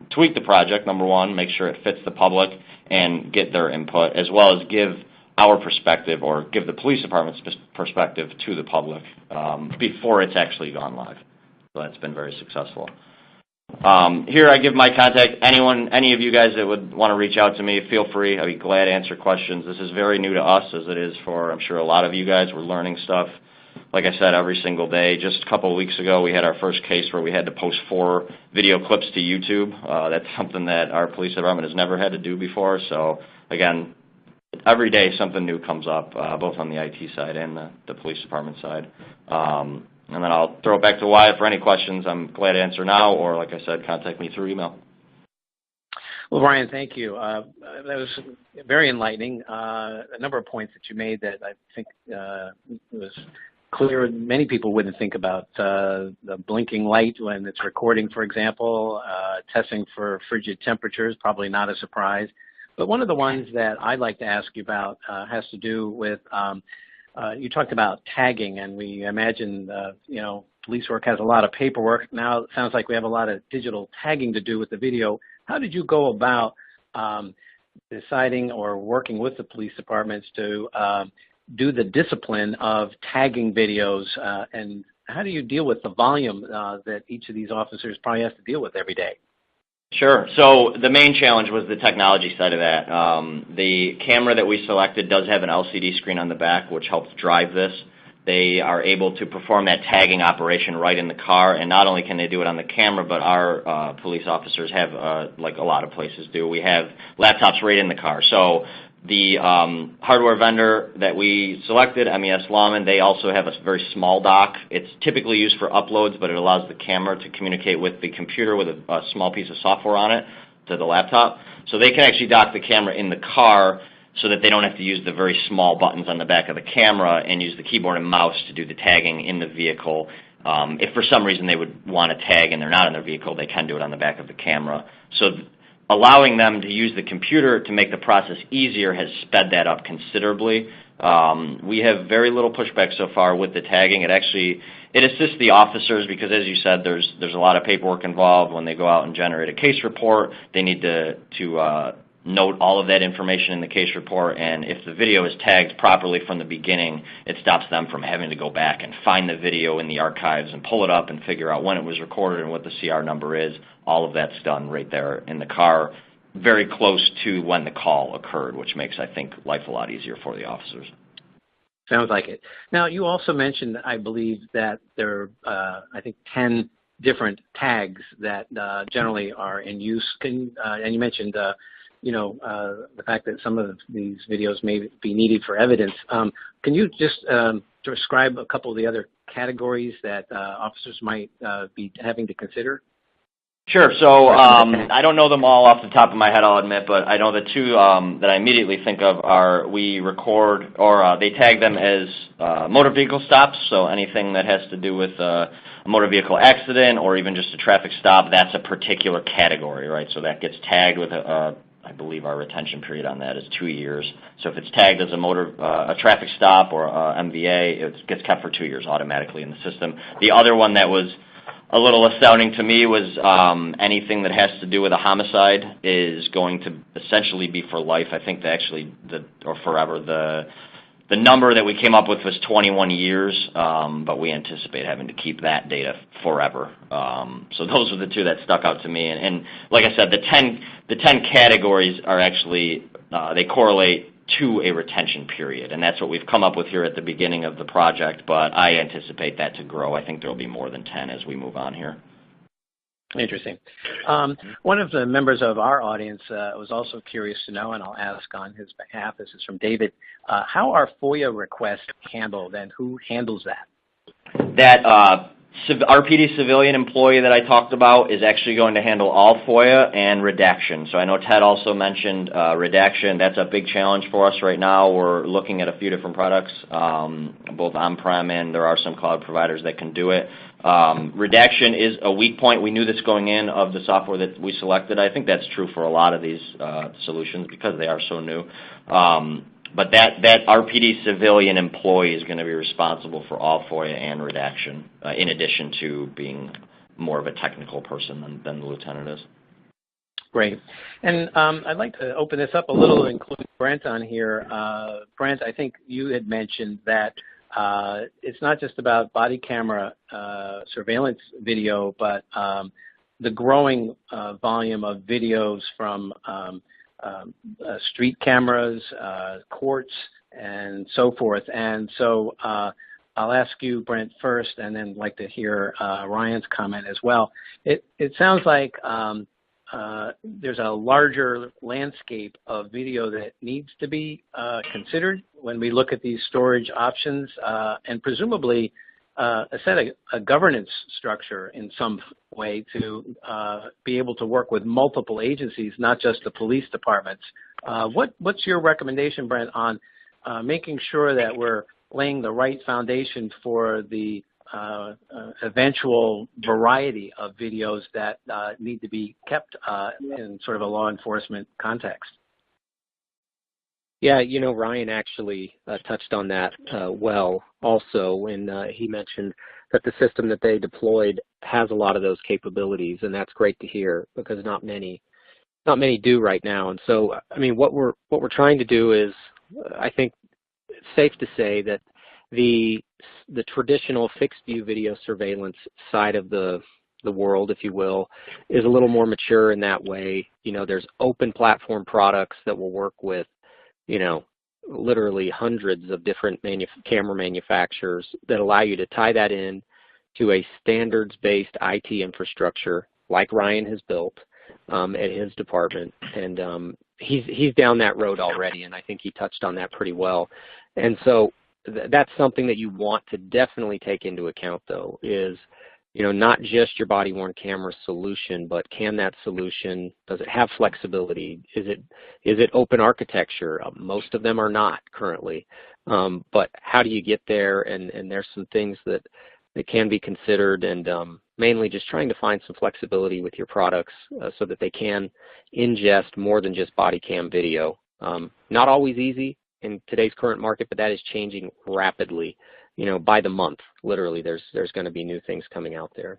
tweak the project, number one, make sure it fits the public and get their input, as well as give our perspective or give the police department's perspective to the public before it's actually gone live. So that's been very successful. Here I give my contact. Any of you guys that would want to reach out to me, feel free. I'd be glad to answer questions. This is very new to us, as it is for, I'm sure, a lot of you guys. We're learning stuff, like I said, every single day. Just a couple of weeks ago, we had our first case where we had to post 4 video clips to YouTube. That's something that our police department has never had to do before. So, again, every day something new comes up, both on the IT side and the police department side. And then I'll throw it back to Wyatt for any questions. I'm glad to answer now, or like I said, contact me through email. Well, Ryan, thank you. That was very enlightening. A number of points that you made that I think was clear. Many people wouldn't think about the blinking light when it's recording, for example, testing for frigid temperatures, probably not a surprise. But one of the ones that I'd like to ask you about has to do with you talked about tagging, and we imagine, police work has a lot of paperwork. Now it sounds like we have a lot of digital tagging to do with the video. How did you go about deciding or working with the police departments to do the discipline of tagging videos, and how do you deal with the volume that each of these officers probably has to deal with every day? Sure. So the main challenge was the technology side of that. The camera that we selected does have an LCD screen on the back, which helps drive this. They are able to perform that tagging operation right in the car, and not only can they do it on the camera, but our police officers have, like a lot of places do, we have laptops right in the car. So the hardware vendor that we selected, MES Lawman, they also have a very small dock. It's typically used for uploads, but it allows the camera to communicate with the computer with a small piece of software on it to the laptop. So they can actually dock the camera in the car so that they don't have to use the very small buttons on the back of the camera and use the keyboard and mouse to do the tagging in the vehicle. If for some reason they would want to tag and they're not in their vehicle, they can do it on the back of the camera. So allowing them to use the computer to make the process easier has sped that up considerably. We have very little pushback so far with the tagging. It assists the officers because, as you said, there's a lot of paperwork involved. When they go out and generate a case report, they need to note all of that information in the case report, and if the video is tagged properly from the beginning, it stops them from having to go back and find the video in the archives and pull it up and figure out when it was recorded and what the CR number is. All of that's done right there in the car, very close to when the call occurred, which makes, I think, life a lot easier for the officers. Sounds like it. Now, you also mentioned, I believe, that there are, 10 different tags that generally are in use. And you mentioned the fact that some of these videos may be needed for evidence. Can you just describe a couple of the other categories that officers might be having to consider? Sure. So I don't know them all off the top of my head, I'll admit, but I know the two that I immediately think of are we record or they tag them as motor vehicle stops, so anything that has to do with a motor vehicle accident or even just a traffic stop, that's a particular category, right? So that gets tagged with I believe our retention period on that is 2 years. So if it's tagged as a traffic stop or MVA, it gets kept for 2 years automatically in the system. The other one that was a little astounding to me was anything that has to do with a homicide is going to essentially be for life. I think or forever. The The number that we came up with was 21 years, but we anticipate having to keep that data forever. So those were the two that stuck out to me. And like I said, the 10 categories are actually, they correlate to a retention period, and that's what we've come up with here at the beginning of the project, but I anticipate that to grow. I think there will be more than 10 as we move on here. Interesting. One of the members of our audience was also curious to know, and I'll ask on his behalf, this is from David, how are FOIA requests handled, and who handles that? That RPD civilian employee that I talked about is actually going to handle all FOIA and redaction. So I know Ted also mentioned redaction. That's a big challenge for us right now. We're looking at a few different products, both on-prem and there are some cloud providers that can do it. Redaction is a weak point. We knew this going in of the software that we selected. I think that's true for a lot of these solutions because they are so new. But that RPD civilian employee is going to be responsible for all FOIA and redaction, in addition to being more of a technical person than the lieutenant is. Great. And I'd like to open this up a little, including Brent on here. Brent, I think you had mentioned that it's not just about body camera surveillance video, but the growing volume of videos from street cameras, courts, and so forth. And so I'll ask you, Brent, first, and then like to hear Ryan's comment as well. It sounds like there's a larger landscape of video that needs to be considered when we look at these storage options, and presumably a governance structure in some way to be able to work with multiple agencies, not just the police departments. What's your recommendation, Brent, on making sure that we're laying the right foundation for the eventual variety of videos that need to be kept in sort of a law enforcement context? Yeah, you know, Ryan actually touched on that well also when he mentioned that the system that they deployed has a lot of those capabilities, and that's great to hear because not many do right now. And so, I mean, what we're trying to do is, I think it's safe to say that the traditional fixed view video surveillance side of the world, if you will, is a little more mature in that way. You know, there's open platform products that will work with, you know, literally hundreds of different camera manufacturers that allow you to tie that in to a standards-based IT infrastructure like Ryan has built at his department. And he's down that road already, and I think he touched on that pretty well. And so that's something that you want to definitely take into account, though, is, you know, not just your body-worn camera solution, but can that solution, does it have flexibility? Is it open architecture? Most of them are not currently. But how do you get there? And there's some things that can be considered, and mainly just trying to find some flexibility with your products so that they can ingest more than just body cam video. Not always easy in today's current market, but that is changing rapidly. You know, by the month, literally, there's going to be new things coming out there.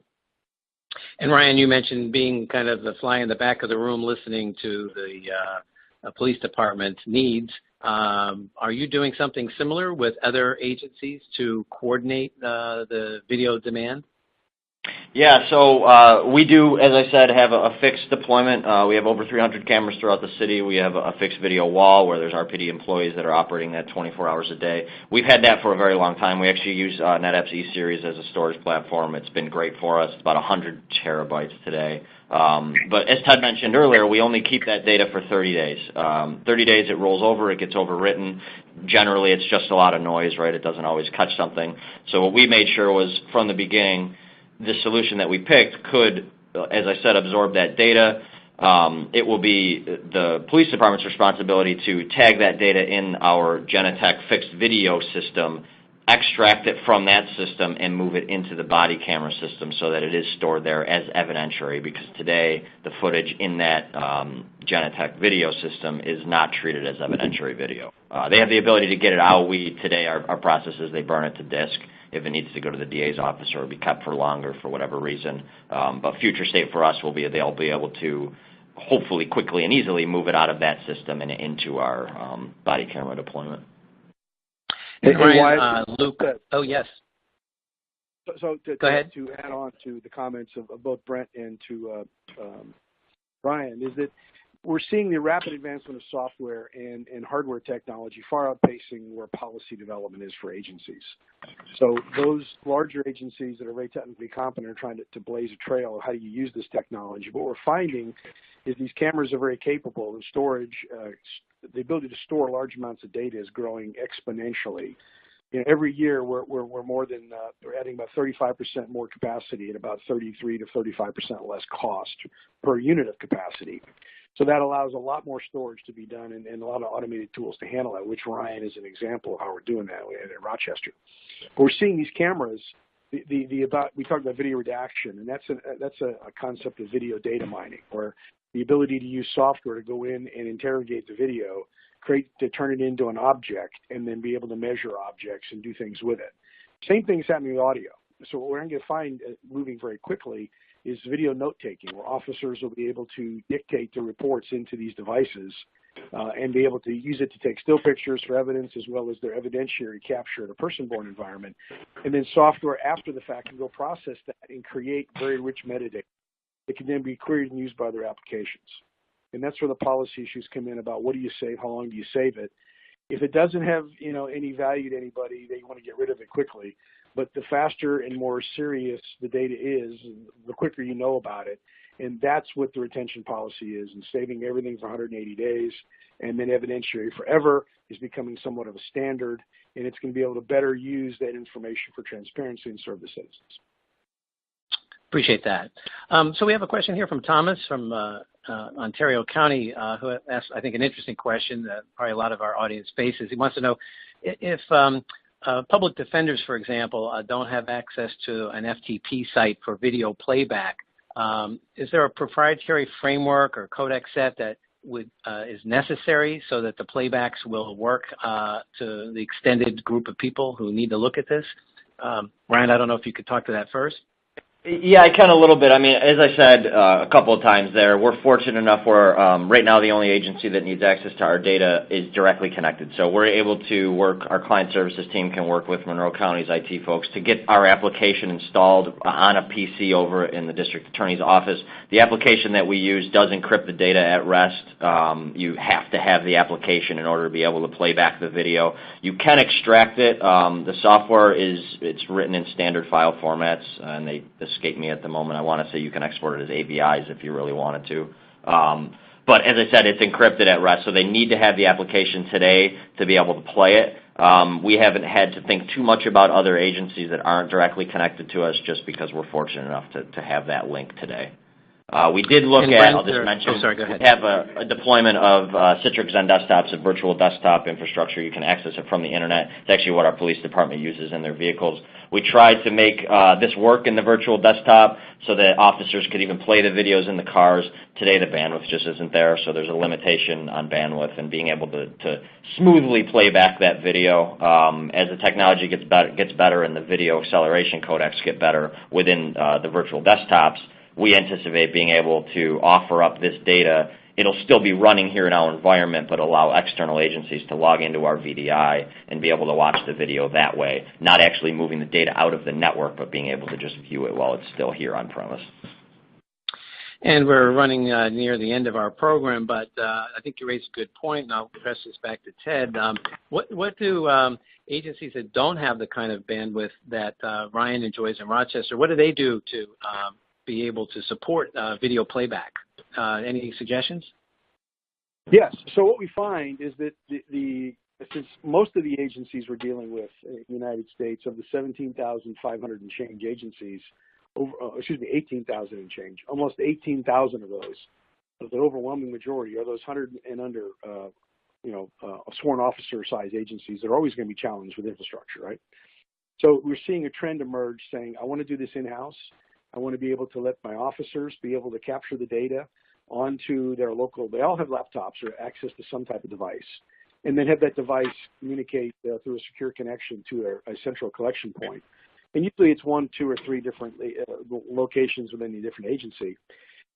And Ryan, you mentioned being kind of the fly in the back of the room listening to the police department needs. Are you doing something similar with other agencies to coordinate the video demand? Yeah, so we do, as I said, have a fixed deployment. We have over 300 cameras throughout the city. We have a fixed video wall where there's RPD employees that are operating that 24 hours a day. We've had that for a very long time. We actually use NetApp's E-Series as a storage platform. It's been great for us. It's about 100 terabytes today. But as Ted mentioned earlier, we only keep that data for 30 days. 30 days it rolls over, it gets overwritten. Generally, it's just a lot of noise, right? It doesn't always catch something. So what we made sure was from the beginning, the solution that we picked could, as I said, absorb that data. It will be the police department's responsibility to tag that data in our Genetec fixed video system, extract it from that system, and move it into the body camera system so that it is stored there as evidentiary, because today the footage in that Genetec video system is not treated as evidentiary video. They have the ability to get it out. Today, our process is they burn it to disk if it needs to go to the DA's office or be kept for longer for whatever reason. But future state for us will be they'll be able to hopefully quickly and easily move it out of that system and into our body camera deployment. Hey, Ryan, Luke. Oh, yes. So Go ahead. To add on to the comments of both Brent and to Ryan, is that we're seeing the rapid advancement of software and hardware technology far outpacing where policy development is for agencies. So those larger agencies that are very technically competent are trying to blaze a trail of how do you use this technology. What we're finding is these cameras are very capable, and storage, the ability to store large amounts of data is growing exponentially. You know, every year we're adding about 35% more capacity at about 33 to 35% less cost per unit of capacity. So that allows a lot more storage to be done and a lot of automated tools to handle that, which Ryan is an example of how we're doing that at Rochester. But we're seeing these cameras. We talked about video redaction, and that's a concept of video data mining, where the ability to use software to go in and interrogate the video, to turn it into an object, and then be able to measure objects and do things with it. Same thing is happening with audio. So what we're going to find moving very quickly is video note-taking, where officers will be able to dictate the reports into these devices and be able to use it to take still pictures for evidence as well as their evidentiary capture in a person-born environment. And then software after the fact can go process that and create very rich metadata that can then be queried and used by other applications. And that's where the policy issues come in about what do you save, how long do you save it. If it doesn't have any value to anybody, they want to get rid of it quickly. But the faster and more serious the data is, the quicker you know about it. And that's what the retention policy is. And saving everything for 180 days and then evidentiary forever is becoming somewhat of a standard. And it's going to be able to better use that information for transparency and serve the citizens. Appreciate that. So we have a question here from Thomas from Ontario County who asked, I think, an interesting question that probably a lot of our audience faces. He wants to know if public defenders, for example, don't have access to an FTP site for video playback. Is there a proprietary framework or codec set that is necessary so that the playbacks will work to the extended group of people who need to look at this? Ryan, I don't know if you could talk to that first. Yeah, I can a little bit. I mean, as I said a couple of times there, we're fortunate enough where right now the only agency that needs access to our data is directly connected. So we're able to work, our client services team can work with Monroe County's IT folks to get our application installed on a PC over in the district attorney's office. The application that we use does encrypt the data at rest. You have to have the application in order to be able to play back the video. You can extract it. The software it's written in standard file formats, and they escape me at the moment. I want to say you can export it as AVIs if you really wanted to. But as I said, it's encrypted at rest, so they need to have the application today to be able to play it. We haven't had to think too much about other agencies that aren't directly connected to us just because we're fortunate enough to have that link today. We did look at, I'll just mention, we have a deployment of Citrix Zen desktops, a virtual desktop infrastructure. You can access it from the internet. It's actually what our police department uses in their vehicles. We tried to make this work in the virtual desktop so that officers could even play the videos in the cars. Today the bandwidth just isn't there, so there's a limitation on bandwidth and being able to smoothly play back that video. As the technology gets better and the video acceleration codecs get better within the virtual desktops, we anticipate being able to offer up this data. It'll still be running here in our environment, but allow external agencies to log into our VDI and be able to watch the video that way, not actually moving the data out of the network, but being able to just view it while it's still here on premise. And we're running near the end of our program, but I think you raised a good point, and I'll press this back to Ted. What do agencies that don't have the kind of bandwidth that Ryan enjoys in Rochester, what do they do to be able to support video playback? Any suggestions? Yes. So what we find is that since most of the agencies we're dealing with in the United States, of the 17,500 and change agencies, 18,000 and change, almost 18,000 of those, the overwhelming majority are those 100 and under, sworn officer size agencies that are always going to be challenged with infrastructure, right? So we're seeing a trend emerge saying, I want to do this in-house. I want to be able to let my officers be able to capture the data onto their local, they all have laptops or access to some type of device, and then have that device communicate through a secure connection to a central collection point. And usually it's 1, 2, or 3 different locations within the different agency.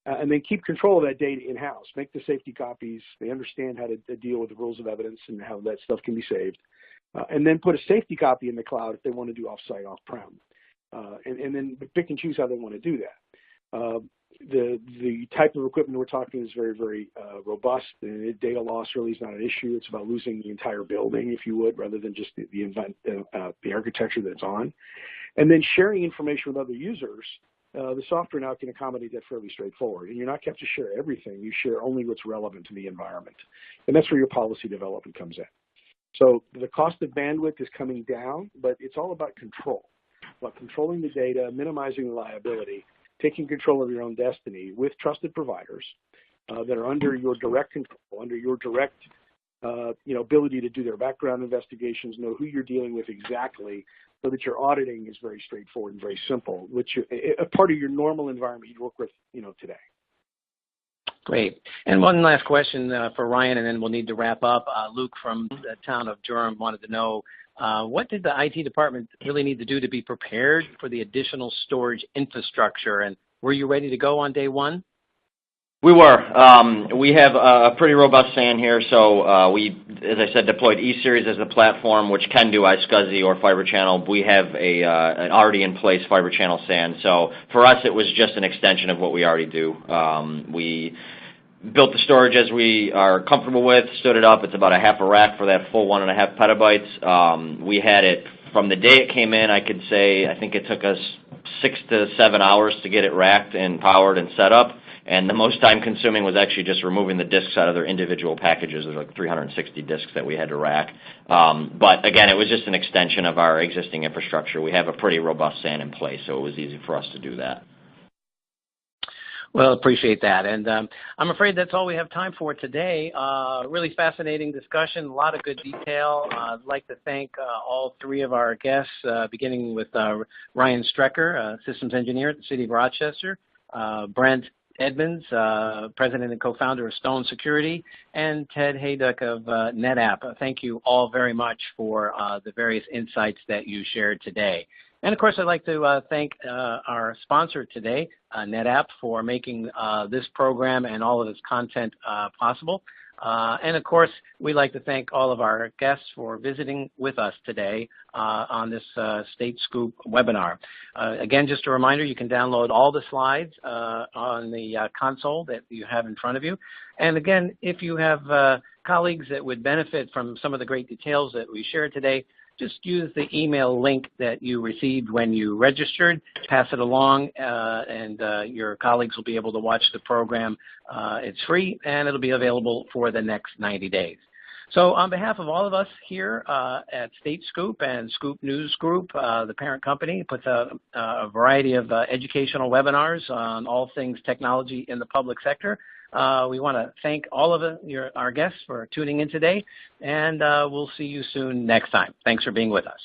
And then keep control of that data in-house. Make the safety copies. They understand how to deal with the rules of evidence and how that stuff can be saved. and then put a safety copy in the cloud if they want to do off-site, off-prem, and then pick and choose how they want to do that. The type of equipment we're talking is very, very robust, and data loss really is not an issue. It's about losing the entire building, if you would, rather than just the architecture that it's on. And then sharing information with other users, the software now can accommodate that fairly straightforward. And you're not kept to share everything. You share only what's relevant to the environment. And that's where your policy development comes in. So the cost of bandwidth is coming down, but it's all about control, about controlling the data, minimizing the liability, taking control of your own destiny with trusted providers that are under your direct control, under your direct ability to do their background investigations, know who you're dealing with exactly, so that your auditing is very straightforward and very simple, which a part of your normal environment you'd work with today. Great. And one last question for Ryan, and then we'll need to wrap up. Luke from the town of Durham wanted to know, what did the IT department really need to do to be prepared for the additional storage infrastructure? And were you ready to go on day one? We were. We have a pretty robust SAN here, so we, as I said, deployed E-Series as the platform, which can do iSCSI or fiber channel. We have an already in place fiber channel SAN, so for us it was just an extension of what we already do. We built the storage as we are comfortable with, stood it up. It's about a half a rack for that full 1.5 petabytes. We had it from the day it came in. I could say I think it took us 6 to 7 hours to get it racked and powered and set up. And the most time consuming was actually just removing the disks out of their individual packages. There's like 360 disks that we had to rack. But again, it was just an extension of our existing infrastructure. We have a pretty robust SAN in place, so it was easy for us to do that. Well, appreciate that. And I'm afraid that's all we have time for today. Really fascinating discussion, a lot of good detail. I'd like to thank all three of our guests, beginning with Ryan Strecker, systems engineer at the City of Rochester, Brent Edmonds, president and co-founder of Stone Security, and Ted Hayduck of NetApp. Thank you all very much for the various insights that you shared today. And, of course, I'd like to thank our sponsor today, NetApp, for making this program and all of its content possible. And, of course, we'd like to thank all of our guests for visiting with us today on this StateScoop webinar. Again, just a reminder, you can download all the slides on the console that you have in front of you. And, again, if you have colleagues that would benefit from some of the great details that we shared today, just use the email link that you received when you registered, pass it along, and your colleagues will be able to watch the program. It's free, and it'll be available for the next 90 days. So on behalf of all of us here at StateScoop and Scoop News Group, the parent company, puts out a variety of educational webinars on all things technology in the public sector. We want to thank all of our guests for tuning in today, and we'll see you soon next time. Thanks for being with us.